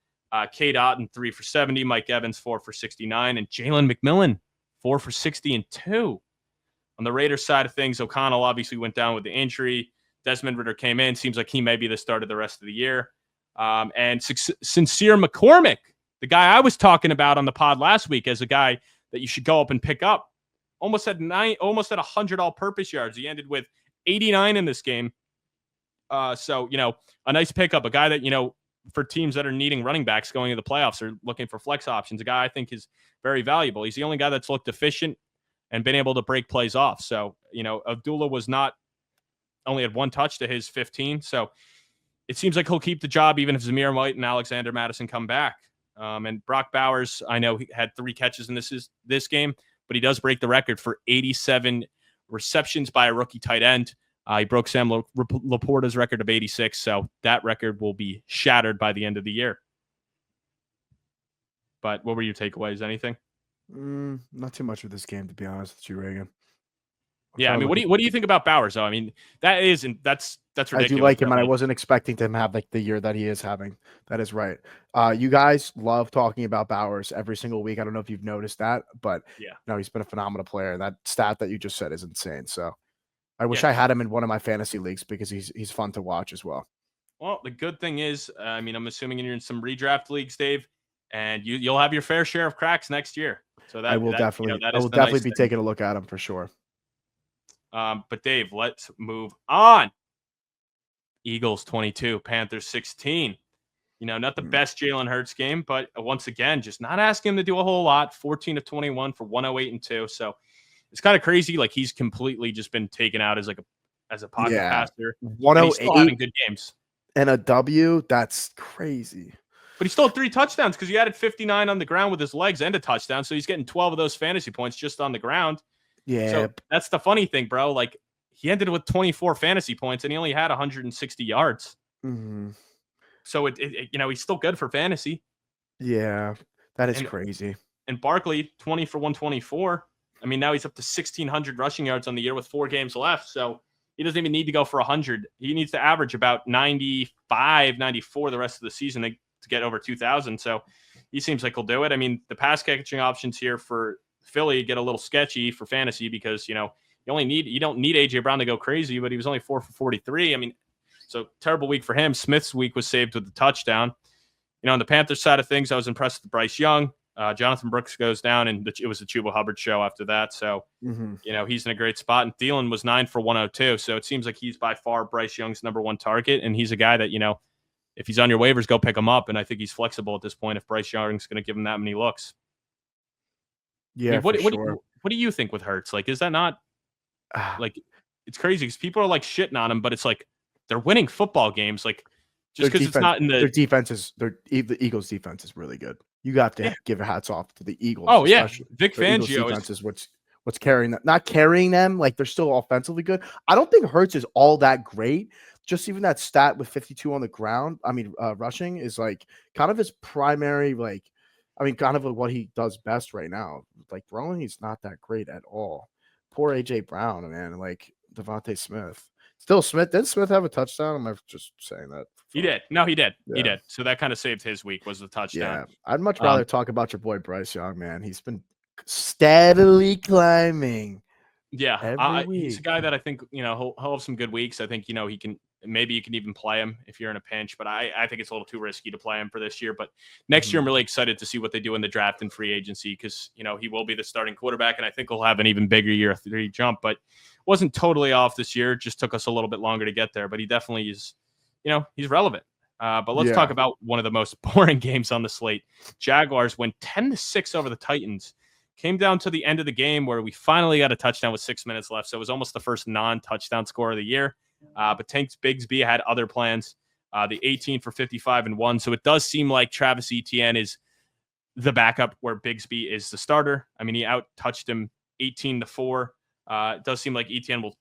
Cade Otton, 3 for 70. Mike Evans, 4 for 69. And Jalen McMillan, 4 for 60 and 2. On the Raiders side of things, O'Connell obviously went down with the injury. Desmond Ridder came in. Seems like he may be the start of the rest of the year. And Sincere McCormick, the guy I was talking about on the pod last week as a guy that you should go up and pick up, almost had 100 all-purpose yards. He ended with 89 in this game. So a nice pickup, a guy that for teams that are needing running backs going into the playoffs or looking for flex options, a guy I think is very valuable. He's the only guy that's looked efficient and been able to break plays off. So Abdullah only had 1 touch to his 15. So it seems like he'll keep the job even if Zamir White and Alexander Madison come back. And Brock Bowers, I know he had 3 catches in this game, but he does break the record for 87 receptions by a rookie tight end. He broke Sam Laporta's record of 86, so that record will be shattered by the end of the year. But what were your takeaways? Anything? Not too much with this game, to be honest with you, Reagan. Yeah, I mean, what do you think about Bowers, though? I mean, that's ridiculous. I do like him, and I wasn't expecting him to have like the year that he is having. That is right. You guys love talking about Bowers every single week. I don't know if you've noticed that, but no, he's been a phenomenal player. That stat that you just said is insane. So I wish I had him in one of my fantasy leagues because he's fun to watch as well. Well, the good thing is, I mean, I'm assuming you're in some redraft leagues, Dave, and you'll have your fair share of cracks next year. So I will definitely be taking a look at him for sure. But Dave, let's move on. Eagles 22, Panthers 16. Not the best Jalen Hurts game, but once again, just not asking him to do a whole lot. 14 of 21 for 108 and 2. So it's kind of crazy. Like he's completely just been taken out as a pocket passer. 108 having good games and a W. That's crazy. But he still had 3 touchdowns because he added 59 on the ground with his legs and a touchdown. So he's getting 12 of those fantasy points just on the ground. Yeah. So that's the funny thing, bro. Like he ended with 24 fantasy points and he only had 160 yards. Mm-hmm. So he's still good for fantasy. Yeah, that is crazy. And Barkley, 20 for 124. I mean, now he's up to 1,600 rushing yards on the year with 4 games left. So he doesn't even need to go for 100. He needs to average about 95, 94 the rest of the season to get over 2,000. So he seems like he'll do it. I mean, the pass catching options here for Philly get a little sketchy for fantasy because, you don't need A.J. Brown to go crazy, but he was only 4 for 43. I mean, so terrible week for him. Smith's week was saved with the touchdown. On the Panthers side of things, I was impressed with Bryce Young. Jonathan Brooks goes down, and it was the Chuba Hubbard show after that. So, he's in a great spot. And Thielen was 9 for 102. So it seems like he's by far Bryce Young's number 1 target. And he's a guy that, if he's on your waivers, go pick him up. And I think he's flexible at this point if Bryce Young's going to give him that many looks. Yeah, what do you think with Hurts? Like, is that not like it's crazy because people are like shitting on him, but it's like they're winning football games. Like just because it's not in their defense is the Eagles' defense is really good. You got to give a hats off to the Eagles. Oh yeah, Vic Fangio defense is what's carrying them. Not carrying them, like they're still offensively good. I don't think Hurts is all that great. just even that stat with 52 on the ground, rushing is like kind of his primary, kind of what he does best right now. Like throwing, he's not that great at all. Poor AJ Brown, man. Like Devontae Smith. Still Smith. Did Smith have a touchdown? Am I just saying that? He did. No, he did. Yeah. He did. So that kind of saved his week was the touchdown. Yeah. I'd much rather talk about your boy Bryce Young, man. He's been steadily climbing. Yeah. Every week. He's a guy that I think, he'll have some good weeks. I think, he can, maybe you can even play him if you're in a pinch, but I think it's a little too risky to play him for this year. But next year, I'm really excited to see what they do in the draft and free agency because, he will be the starting quarterback, and I think he'll have an even bigger year 3 jump, but wasn't totally off this year. Just took us a little bit longer to get there, but he definitely is, he's relevant. But let's talk about one of the most boring games on the slate. Jaguars went 10-6 over the Titans. Came down to the end of the game where we finally got a touchdown with 6 minutes left. So it was almost the first non-touchdown score of the year. But Tank Bigsby had other plans. The 18 for 55 and 1. So it does seem like Travis Etienne is the backup where Bigsby is the starter. I mean, he out-touched him 18-4. It does seem like Etienne will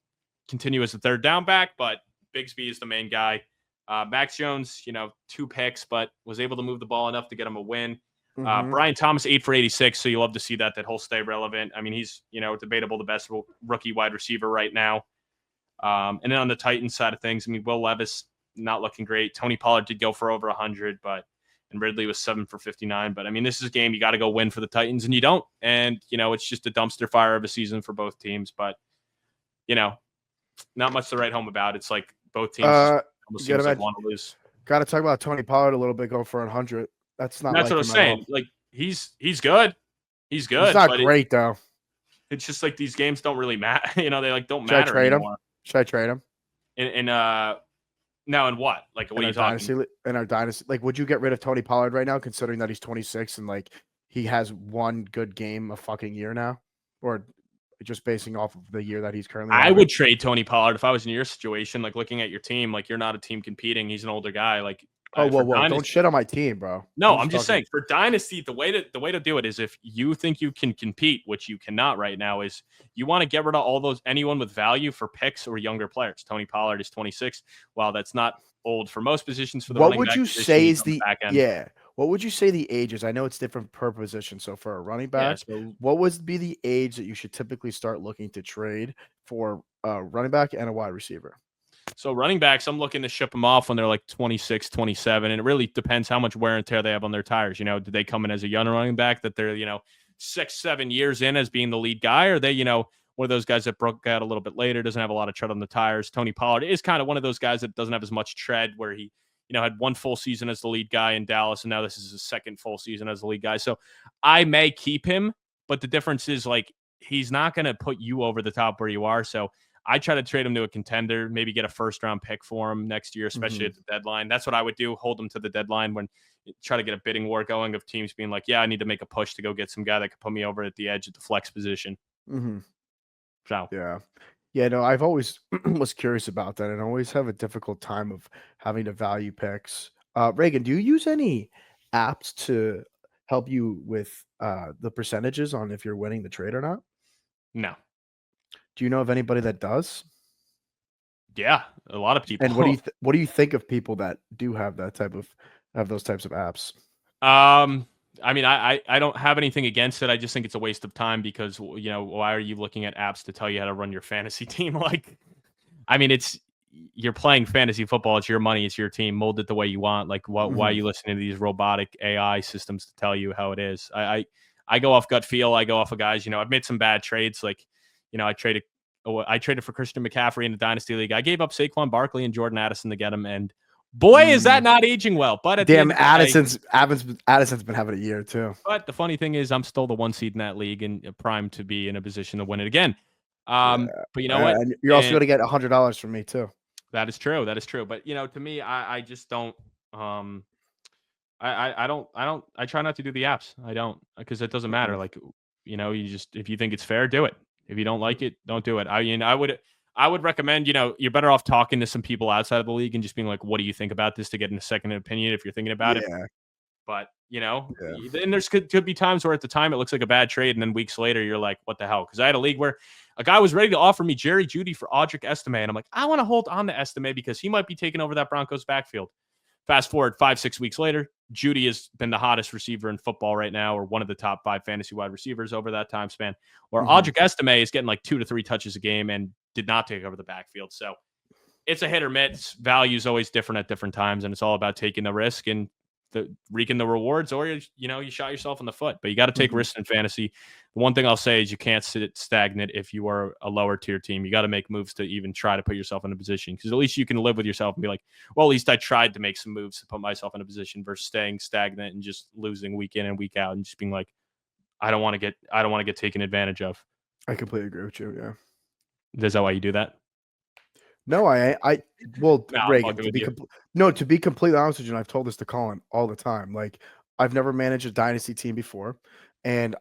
continue as the third down back, but Bigsby is the main guy. Max Jones, 2 picks, but was able to move the ball enough to get him a win. Brian Thomas, 8 for 86. So you love to see that he'll stay relevant. I mean, he's, debatable the best rookie wide receiver right now. And then on the Titans side of things, I mean, Will Levis not looking great. Tony Pollard did go for over 100, and Ridley was 7 for 59. But I mean, this is a game you got to go win for the Titans, and you don't. And, it's just a dumpster fire of a season for both teams. But, not much to write home about. It's like both teams almost seems like want to lose. Got to talk about Tony Pollard a little bit, go for 100. That's not. That's what I'm saying. Like he's good. He's good. He's not great though. It's just like these games don't really matter. They don't matter. Should I trade anymore. him? Should I trade him? Now in what? Like what are you talking? In our dynasty, like, would you get rid of Tony Pollard right now, considering that he's 26 and like he has one good game a fucking year now, or just basing off of the year that he's currently? I would trade Tony Pollard if I was in your situation. Like looking at your team, like you're not a team competing. He's an older guy. Like. Whoa! Don't shit on my team, bro. No, I'm just saying for Dynasty, the way to do it is if you think you can compete, which you cannot right now, is you want to get rid of anyone with value for picks or younger players. Tony Pollard is 26. While that's not old for most positions, for the what would you say is the back end. What would you say the age is? I know it's different per position. So for a running back, what would be the age that you should typically start looking to trade for a running back and a wide receiver? So running backs, I'm looking to ship them off when they're like 26, 27. And it really depends how much wear and tear they have on their tires. Did they come in as a young running back that they're, 6-7 years in as being the lead guy? Or are they, one of those guys that broke out a little bit later, doesn't have a lot of tread on the tires? Tony Pollard is kind of one of those guys that doesn't have as much tread, where he, had one full season as the lead guy in Dallas. And now this is his second full season as the lead guy. So I may keep him, but the difference is like, he's not going to put you over the top where you are. So I try to trade him to a contender, maybe get a first-round pick for him next year, especially at the deadline. That's what I would do, hold him to the deadline when try to get a bidding war going of teams being like, yeah, I need to make a push to go get some guy that could put me over at the edge at the flex position. So yeah, no, I've always was curious about that and always have a difficult time of having to value picks. Reagan, do you use any apps to help you with the percentages on if you're winning the trade or not? No. Do you know of anybody that does? Yeah, a lot of people. And what do you think of people that do have those types of apps? I mean, I don't have anything against it. I just think it's a waste of time because, why are you looking at apps to tell you how to run your fantasy team? Like, I mean, you're playing fantasy football. It's your money. It's your team. Mold it the way you want. Like, why are you listening to these robotic AI systems to tell you how it is? I go off gut feel. I go off of guys. I've made some bad trades. Like, I traded for Christian McCaffrey in the Dynasty League. I gave up Saquon Barkley and Jordan Addison to get him, and boy, is that not aging well. But at damn, Addison's been having a year too. But the funny thing is, I'm still the 1 seed in that league and primed to be in a position to win it again. But you know what? And you're also going to get $100 from me too. That is true. But to me, I just don't. I try not to do the apps. I don't, because it doesn't matter. Like, you just, if you think it's fair, do it. If you don't like it, don't do it. I would recommend, you're better off talking to some people outside of the league and just being like, what do you think about this, to get a second opinion if you're thinking about it. But Then there's could be times where at the time it looks like a bad trade, and then weeks later you're like, what the hell? Because I had a league where a guy was ready to offer me Jerry Jeudy for Audric Estime, and I'm like, I want to hold on to Estime because he might be taking over that Broncos backfield. Fast forward 5-6 weeks later, Jeudy has been the hottest receiver in football right now, or one of the top 5 fantasy wide receivers over that time span. Where Audric Estime is getting like 2 to 3 touches a game and did not take over the backfield. So it's a hit or miss. Value is always different at different times, and it's all about taking the risk and reaping the rewards, or you shot yourself in the foot. But you got to take risks in fantasy. The one thing I'll say is you can't sit stagnant if you are a lower tier team. You got to make moves to even try to put yourself in a position, because at least you can live with yourself and be like, well, at least I tried to make some moves to put myself in a position, versus staying stagnant and just losing week in and week out and just being like, I don't want to get taken advantage of. I completely agree with you. Yeah. Is that why you do that? No, Reagan, to be completely honest with you, and I've told this to Colin all the time, like, I've never managed a dynasty team before, and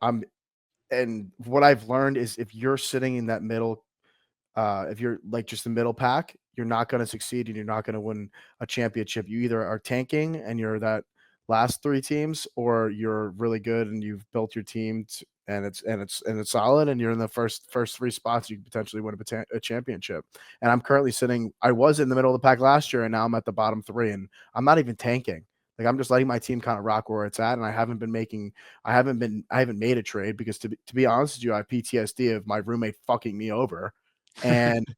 what I've learned is if you're sitting in that middle, if you're like just the middle pack, you're not going to succeed and you're not going to win a championship. You either are tanking and you're that last 3 teams, or you're really good and you've built your team and it's solid, and you're in the first 3 spots, you could potentially win a championship. And I'm currently I was in the middle of the pack last year, and now I'm at the bottom 3, and I'm not even tanking. Like, I'm just letting my team kind of rock where it's at, and I haven't made a trade because to be honest with you, I have PTSD of my roommate fucking me over, and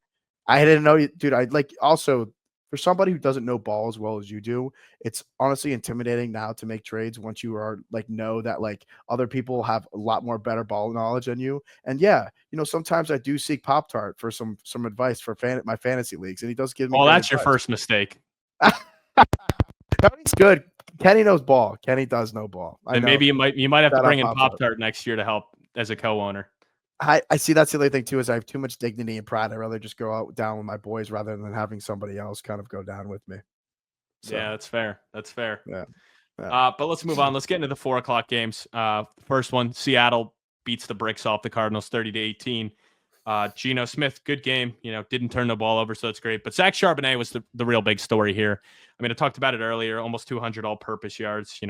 I didn't know, dude. I'd like also, for somebody who doesn't know ball as well as you do, it's honestly intimidating now to make trades once you are like, know that like other people have a lot more better ball knowledge than you. And yeah, sometimes I do seek Pop-Tart for some advice for my fantasy leagues, and he does give me. Oh, that's your first mistake. Kenny's good. Kenny knows ball. Kenny does know ball. And maybe you might have to bring in Pop-Tart next year to help as a co-owner. I see that's the other thing too, is I have too much dignity and pride. I'd rather just go out down with my boys rather than having somebody else kind of go down with me. So, yeah, that's fair. That's fair. Yeah. But let's move on. Let's get into the 4:00 games. First one, Seattle beats the bricks off the Cardinals 30-18. Geno Smith, good game. Didn't turn the ball over, so it's great. But Zach Charbonnet was the real big story here. I mean, I talked about it earlier. Almost 200 all-purpose yards.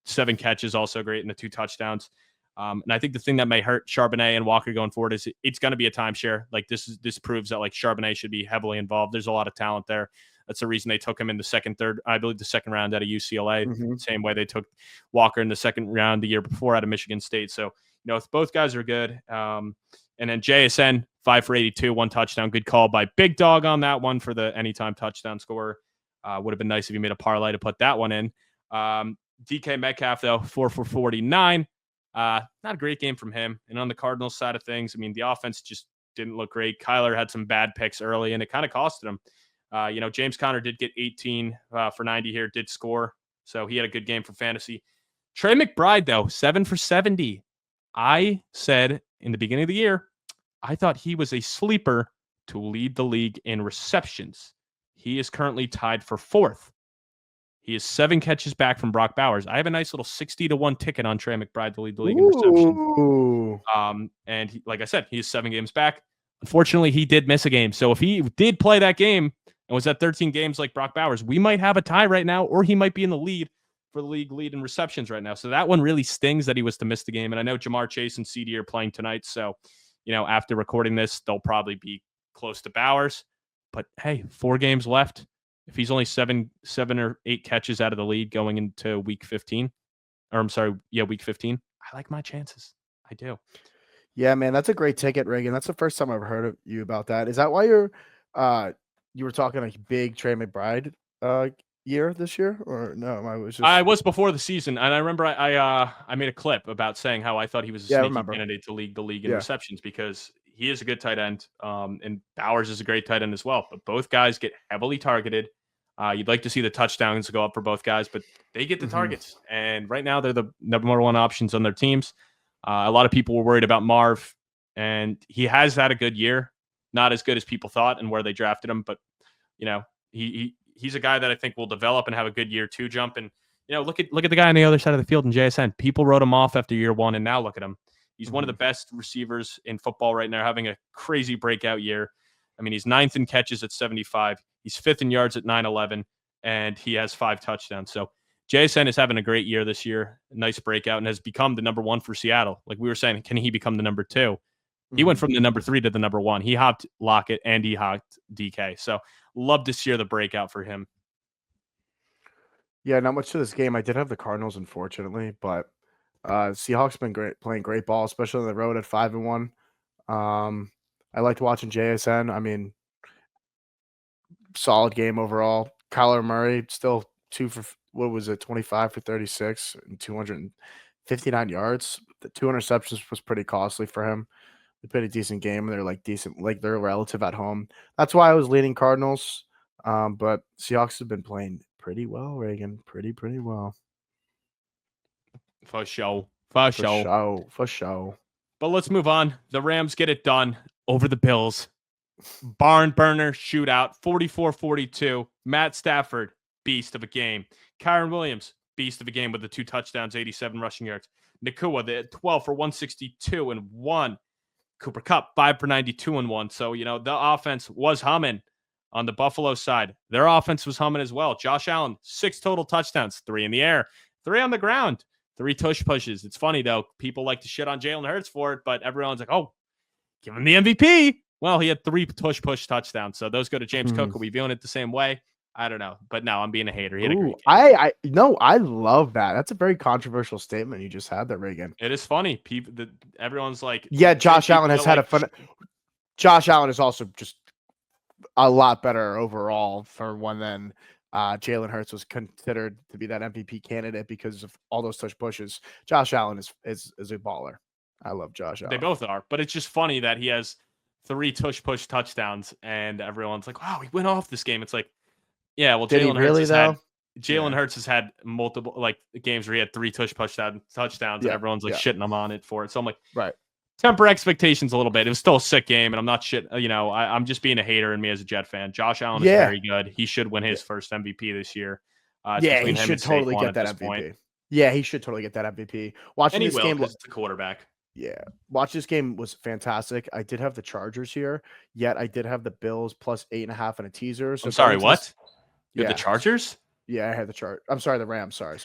7 catches, also great, and the 2 touchdowns. And I think the thing that may hurt Charbonnet and Walker going forward is it's going to be a timeshare. Like, this proves that like Charbonnet should be heavily involved. There's a lot of talent there. That's the reason they took him in the second round out of UCLA. Same way they took Walker in the second round the year before out of Michigan State. So, if both guys are good. And then JSN, 5 for 82, 1 touchdown. Good call by Big Dog on that one for the anytime touchdown scorer. Would have been nice if you made a parlay to put that one in. DK Metcalf, though, 4 for 49. Not a great game from him. And on the Cardinals side of things, I mean, the offense just didn't look great. Kyler had some bad picks early, and it kind of costed him. James Conner did get 18 for 90 here, did score. So he had a good game for fantasy. Trey McBride, though, 7 for 70. I said in the beginning of the year, I thought he was a sleeper to lead the league in receptions. He is currently tied for 4th. He is 7 catches back from Brock Bowers. I have a nice little 60-1 ticket on Trey McBride to lead the league in receptions. And like I said, he is 7 games back. Unfortunately, he did miss a game. So if he did play that game and was at 13 games like Brock Bowers, we might have a tie right now, or he might be in the lead for the league lead in receptions right now. So that one really stings that he was to miss the game. And I know Jamar Chase and CD are playing tonight. So, after recording this, they'll probably be close to Bowers. But hey, 4 games left. If he's only 7 or 8 catches out of the lead going into week 15, week 15, I like my chances. I do. Yeah, man, that's a great ticket, Reagan. That's the first time I've heard of you about that. Is that why you were talking a big Trey McBride year this year, or no? I was before the season, and I remember I made a clip about saying how I thought he was a sneaky candidate to lead the league in receptions, because he is a good tight end, and Bowers is a great tight end as well. But both guys get heavily targeted. You'd like to see the touchdowns go up for both guys, but they get the targets. And right now, they're the number 1 options on their teams. A lot of people were worried about Marv, and he has had a good year. Not as good as people thought and where they drafted him, but he's a guy that I think will develop and have a good year 2 jump. And look at the guy on the other side of the field in JSN. People wrote him off after year 1, and now look at him. He's one of the best receivers in football right now, having a crazy breakout year. I mean, he's 9th in catches at 75. He's 5th in yards at 911, and he has 5 touchdowns. So JSN is having a great year this year. Nice breakout and has become the number 1 for Seattle. Like we were saying, can he become the number 2? He went from the number 3 to the number 1. He hopped Lockett and he hopped DK. So love to see the breakout for him. Yeah, not much to this game. I did have the Cardinals, unfortunately, but Seahawks been great, playing great ball, especially on the road at 5-1. I liked watching JSN. I mean, solid game overall. Kyler Murray still 25 for 36 and 259 yards. The 2 interceptions was pretty costly for him. They played a decent game, and they're relative at home. That's why I was leaning Cardinals. But Seahawks have been playing pretty well, Reagan. Pretty well. For sure. For sure. But let's move on. The Rams get it done over the Bills. Barn burner shootout, 44-42. Matt Stafford, beast of a game. Kyron Williams, beast of a game with the 2 touchdowns, 87 rushing yards. Nakua, the 12 for 162 and 1. Cooper Kupp, 5 for 92 and 1. So, the offense was humming on the Buffalo side. Their offense was humming as well. Josh Allen, 6 total touchdowns, 3 in the air, 3 on the ground, 3 tush pushes. It's funny, though. People like to shit on Jalen Hurts for it, but everyone's like, oh, give him the MVP. Well, he had 3 tush push touchdowns. So those go to James Cook. Are we viewing it the same way? I don't know. But no, I'm being a hater. He had a great game. I love that. That's a very controversial statement you just had there, Reagan. It is funny. Everyone's like, yeah, Josh Allen has had a fun. Josh Allen is also just a lot better overall for one than Jalen Hurts was considered to be that MVP candidate because of all those tush pushes. Josh Allen is a baller. I love Josh Allen. They both are, but it's just funny that he has 3 tush push touchdowns, and everyone's like, "Wow, he went off this game." It's like, yeah, well, Jalen Hurts has had multiple games where he had 3 tush push touchdowns, and everyone's shitting him on it for it. So I'm like, right. Temper expectations a little bit. It was still a sick game, and I'm not shit. I'm just being a hater in me as a Jet fan. Josh Allen is very good. He should win his first MVP this year. He should totally get that MVP. Yeah, he should totally get that MVP. Watching this game, it's the quarterback. Yeah, watch this game was fantastic. I did have the Chargers here, yet I did have the Bills plus 8.5 and a teaser. So I'm sorry, what? You had the Chargers? Yeah, I had the I'm sorry, the Rams. Sorry.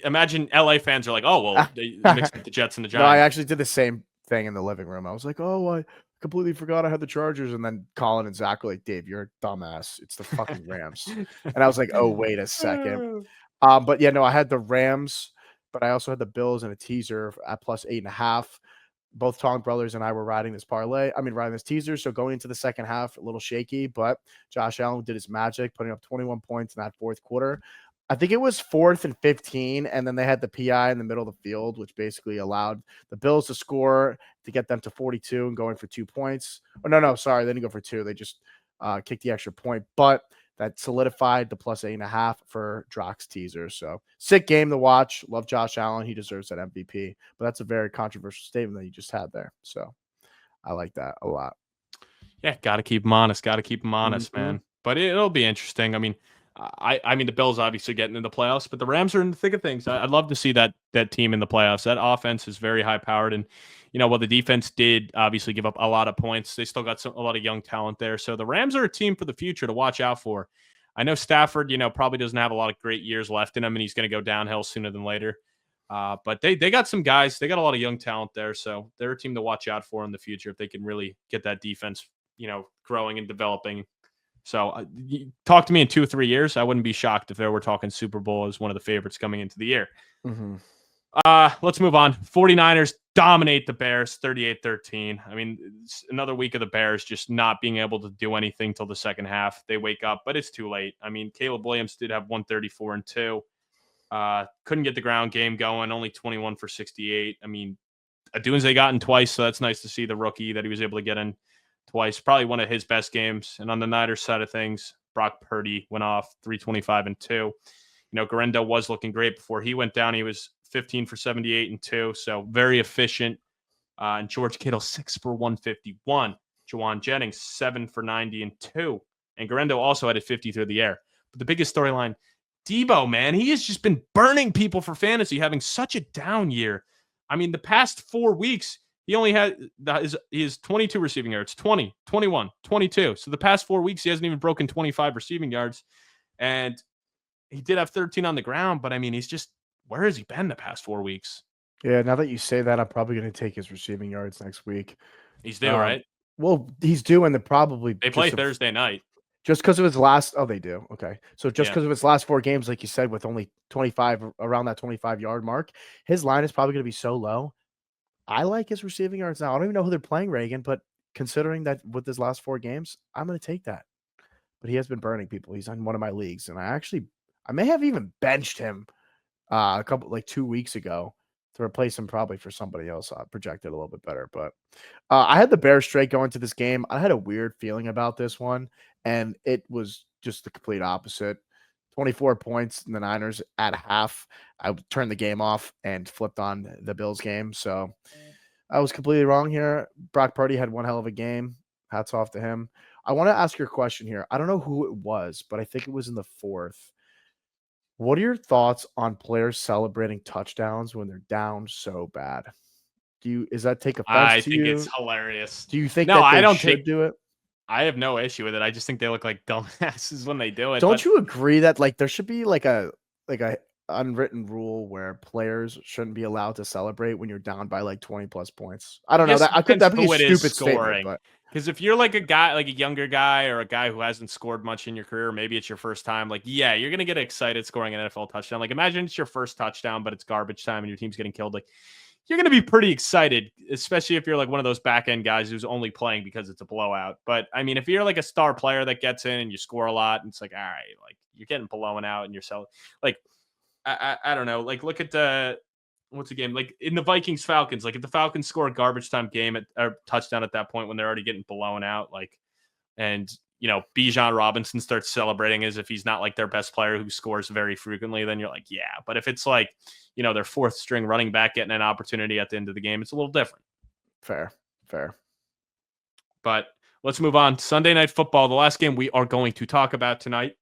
Imagine LA fans are like, oh, well, they mixed up the Jets and the Giants. No, I actually did the same thing in the living room. I was like, oh, I completely forgot I had the Chargers. And then Colin and Zach were like, Dave, you're a dumbass. It's the fucking Rams. And I was like, oh, wait a second. But yeah, no, I had the Rams, but I also had the Bills and a teaser at plus 8.5. Both Tong brothers and I were riding this teaser. So going into the second half, a little shaky, but Josh Allen did his magic, putting up 21 points in that fourth quarter. I think it was 4th and 15, and then they had the PI in the middle of the field, which basically allowed the Bills to score to get them to 42 and going for 2 points. Oh, no, sorry, they didn't go for 2. They just kicked the extra point, but that solidified the plus 8.5 for Drock's teaser. So sick game to watch. Love Josh Allen. He deserves that MVP, but that's a very controversial statement that you just had there. So I like that a lot. Yeah, got to keep him honest. Man. But it'll be interesting. I mean, the Bills obviously getting into the playoffs, but the Rams are in the thick of things. I'd love to see that team in the playoffs. That offense is very high powered, and while the defense did obviously give up a lot of points, they still got a lot of young talent there. So the Rams are a team for the future to watch out for. I know Stafford, probably doesn't have a lot of great years left in him, and he's going to go downhill sooner than later. But they got some guys. They got a lot of young talent there, so they're a team to watch out for in the future if they can really get that defense, growing and developing. So talk to me in 2 or 3 years. I wouldn't be shocked if they were talking Super Bowl as one of the favorites coming into the year. Mm-hmm. Let's move on. 49ers dominate the Bears 38-13. I mean, it's another week of the Bears just not being able to do anything till the second half. They wake up, but it's too late. I mean, Caleb Williams did have 134 and 2. Couldn't get the ground game going, only 21 for 68. I mean, Adunze got in twice, so that's nice to see the rookie that he was able to get in twice. Probably one of his best games. And on the Niners side of things, Brock Purdy went off 325 and 2. Garendo was looking great before he went down. He was 15 for 78 and 2. So very efficient. And George Kittle, 6 for 151. Juwan Jennings, 7 for 90 and 2. And Garendo also had a 50 through the air. But the biggest storyline, Debo, man, he has just been burning people for fantasy, having such a down year. I mean, the past 4 weeks, he only had his 22 receiving yards, 20, 21, 22. So the past 4 weeks, he hasn't even broken 25 receiving yards. And he did have 13 on the ground, but I mean, where has he been the past 4 weeks? Yeah, now that you say that, I'm probably going to take his receiving yards next week. He's due, Um, right? well, he's doing the probably They play Thursday night. just because of his last. Oh, they do. Okay, so just Yeah. because of his last 4 games, like you said, with only 25 around that 25-yard mark, his line is probably going to be so low. I like his receiving yards now. I don't even know who they're playing, Reagan, but considering that with his last 4 games, I'm going to take that. But he has been burning people. He's on one of my leagues, and I may have even benched him a couple like 2 weeks ago to replace him probably for somebody else. Projected a little bit better, but I had the Bears straight going to this game. I had a weird feeling about this one, and it was just the complete opposite. 24 points in the Niners at half. I turned the game off and flipped on the Bills game. So I was completely wrong here. Brock Purdy had one hell of a game. Hats off to him. I want to ask your question here. I don't know who it was, but I think it was in the 4th. What are your thoughts on players celebrating touchdowns when they're down so bad? Is that take offense I to think it's you? hilarious. Do you think No, that I they don't should do it? I have no issue with it. I just think they look like dumbasses when they do it. Don't But you agree that like there should be like a unwritten rule where players shouldn't be allowed to celebrate when you're down by like 20 plus points? I don't know. guess it depends That'd be a who it is stupid statement, scoring. but Because if you're like a guy, like a younger guy or a guy who hasn't scored much in your career, maybe it's your first time, like, yeah, you're going to get excited scoring an NFL touchdown. Like, imagine it's your first touchdown, but it's garbage time and your team's getting killed. Like, you're going to be pretty excited, especially if you're like one of those back end guys who's only playing because it's a blowout. But I mean, if you're like a star player that gets in and you score a lot, and it's like, all right, like you're getting blown out and you're like, I don't know. Like, look at what's the game like in the Vikings Falcons? Like, if the Falcons score a garbage time game or touchdown at that point when they're already getting blown out, like, and Bijan Robinson starts celebrating as if he's not like their best player who scores very frequently, then you're like, yeah. But if it's like, their 4th string running back getting an opportunity at the end of the game, it's a little different. fair. But let's move on. Sunday Night Football, the last game we are going to talk about tonight.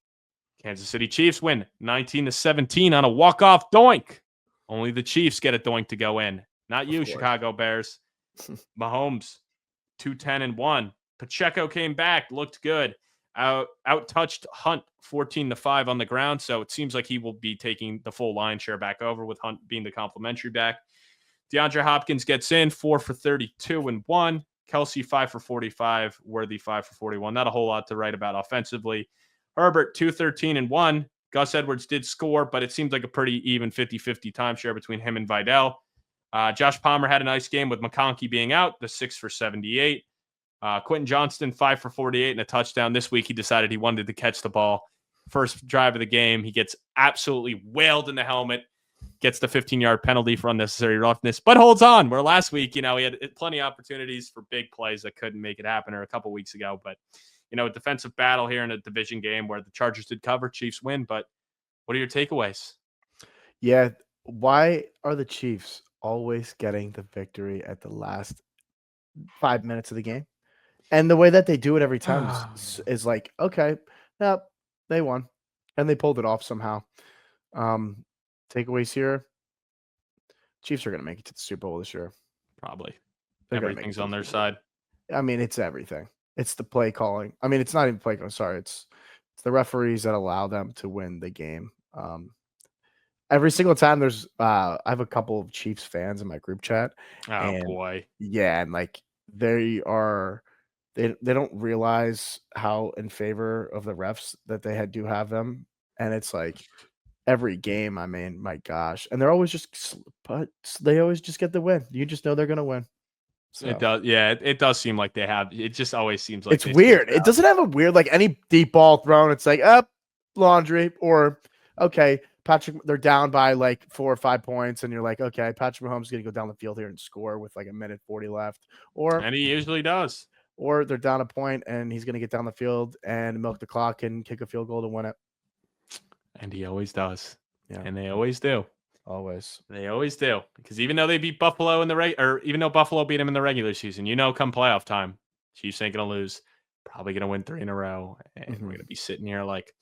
Kansas City Chiefs win 19-17 on a walk-off doink. Only the Chiefs get a doink to go in. Not you, Chicago Bears. Mahomes, 2-10-1. Pacheco came back, looked good. Out-touched Hunt 14-5 on the ground, so it seems like he will be taking the full line share back over with Hunt being the complimentary back. DeAndre Hopkins gets in, 4 for 32 and 1. Kelsey, 5 for 45. Worthy, 5 for 41. Not a whole lot to write about offensively. Herbert, 213 and 1. Gus Edwards did score, but it seemed like a pretty even 50-50 timeshare between him and Vidal. Josh Palmer had a nice game with McConkey being out, the 6 for 78. Quentin Johnston, 5 for 48 and a touchdown. This week, he decided he wanted to catch the ball. First drive of the game, he gets absolutely wailed in the helmet, gets the 15-yard penalty for unnecessary roughness, but holds on. Where last week, he had plenty of opportunities for big plays that couldn't make it happen, or a couple weeks ago. But, a defensive battle here in a division game where the Chargers did cover, Chiefs win. But what are your takeaways? Yeah. Why are the Chiefs always getting the victory at the last 5 minutes of the game? And the way that they do it every time is like, okay, yep, they won. And they pulled it off somehow. Takeaways here. Chiefs are going to make it to the Super Bowl this year. Probably. Everything's on their side. I mean, it's everything. It's the play calling. I mean, it's not even play calling. Sorry. It's the referees that allow them to win the game. Every single time there's I have a couple of Chiefs fans in my group chat. Oh, boy. Yeah. And like they don't realize how in favor of the refs that they do have them. And it's like every game, I mean, my gosh. And they're always they always just get the win. You just know they're going to win. So. It does. Yeah, it does seem like they have. It just always seems like it's weird. It doesn't have a weird, like any deep ball thrown. It's like, laundry, or okay, they're down by like 4 or 5 points. And you're like, okay, Patrick Mahomes is going to go down the field here and score with like a minute 40 left. And he usually does. Or they're down a point and he's going to get down the field and milk the clock and kick a field goal to win it. And he always does. Yeah. And they always do. They always do. Because even though they beat Buffalo even though Buffalo beat him in the regular season, come playoff time, Chiefs ain't going to lose. Probably going to win 3 in a row. And we're going to be sitting here like,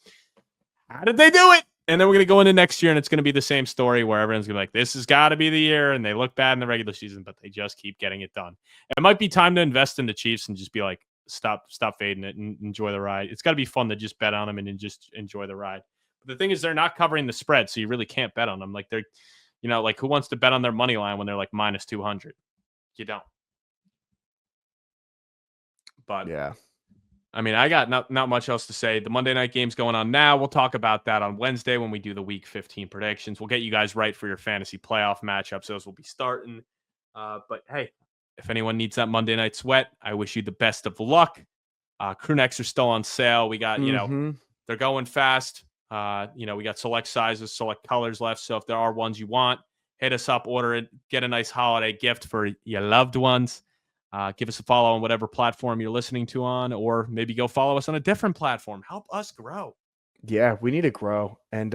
how did they do it? And then we're going to go into next year and it's going to be the same story where everyone's going to be like, this has got to be the year. And they look bad in the regular season, but they just keep getting it done. It might be time to invest in the Chiefs and just be like, stop fading it and enjoy the ride. It's got to be fun to just bet on them and just enjoy the ride. But the thing is, they're not covering the spread, so you really can't bet on them. Like they're, like who wants to bet on their money line when they're like minus 200? You don't. But yeah. I mean, I got not much else to say. The Monday night game's going on now. We'll talk about that on Wednesday when we do the Week 15 predictions. We'll get you guys right for your fantasy playoff matchups. Those will be starting. But hey, if anyone needs that Monday night sweat, I wish you the best of luck. Crew necks are still on sale. We got, they're going fast. We got select sizes, select colors left. So if there are ones you want, hit us up, order it, get a nice holiday gift for your loved ones. Give us a follow on whatever platform you're listening to on, or maybe go follow us on a different platform. Help us grow. Yeah, we need to grow. And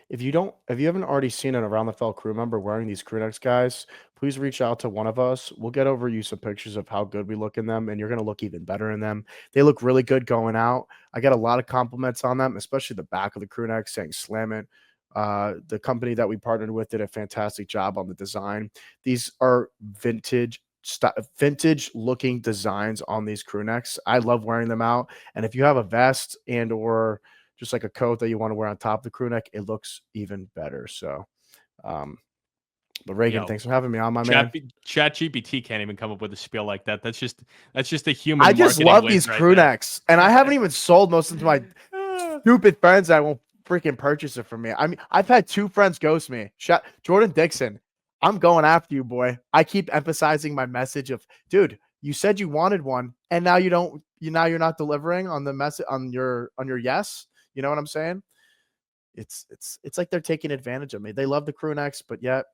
if you haven't already seen an Around the Felt crew member wearing these crew necks, guys, please reach out to one of us. We'll get over you some pictures of how good we look in them, and you're going to look even better in them. They look really good going out. I got a lot of compliments on them, especially the back of the crew neck saying slam it. The company that we partnered with did a fantastic job on the design. These are vintage looking designs on these crew necks. I love wearing them out. And if you have a vest and or just like a coat that you want to wear on top of the crew neck, it looks even better. So, but Reagan, thanks for having me on, my man. Chat GPT can't even come up with a spiel like that. That's just a human. I just love these crew necks, and I haven't even sold most of my stupid friends that won't freaking purchase it from me. I mean, I've had 2 friends ghost me. Jordan Dixon, I'm going after you, boy. I keep emphasizing my message of, dude, you said you wanted one, and now you don't. You're not delivering on the message on your yes. You know what I'm saying? It's like they're taking advantage of me. They love the crew necks, but yet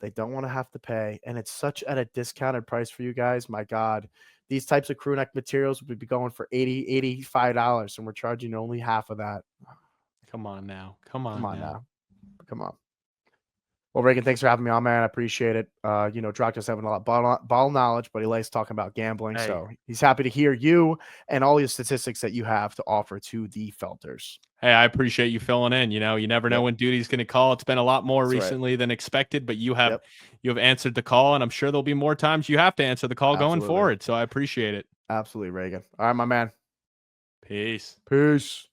they don't want to have to pay, and it's such at a discounted price for you guys. My God, these types of crew neck materials would be going for $85, and we're charging only half of that. Come on now. Come on. Well, Reagan, thanks for having me on, man. I appreciate it. Drock does having a lot of ball knowledge, but he likes talking about gambling. Hey. So he's happy to hear you and all the statistics that you have to offer to the Felters. Hey, I appreciate you filling in. You never know when duty's going to call. It's been a lot more recently than expected, but you have answered the call, and I'm sure there'll be more times you have to answer the call going forward. So I appreciate it. Absolutely, Reagan. All right, my man. Peace. Peace.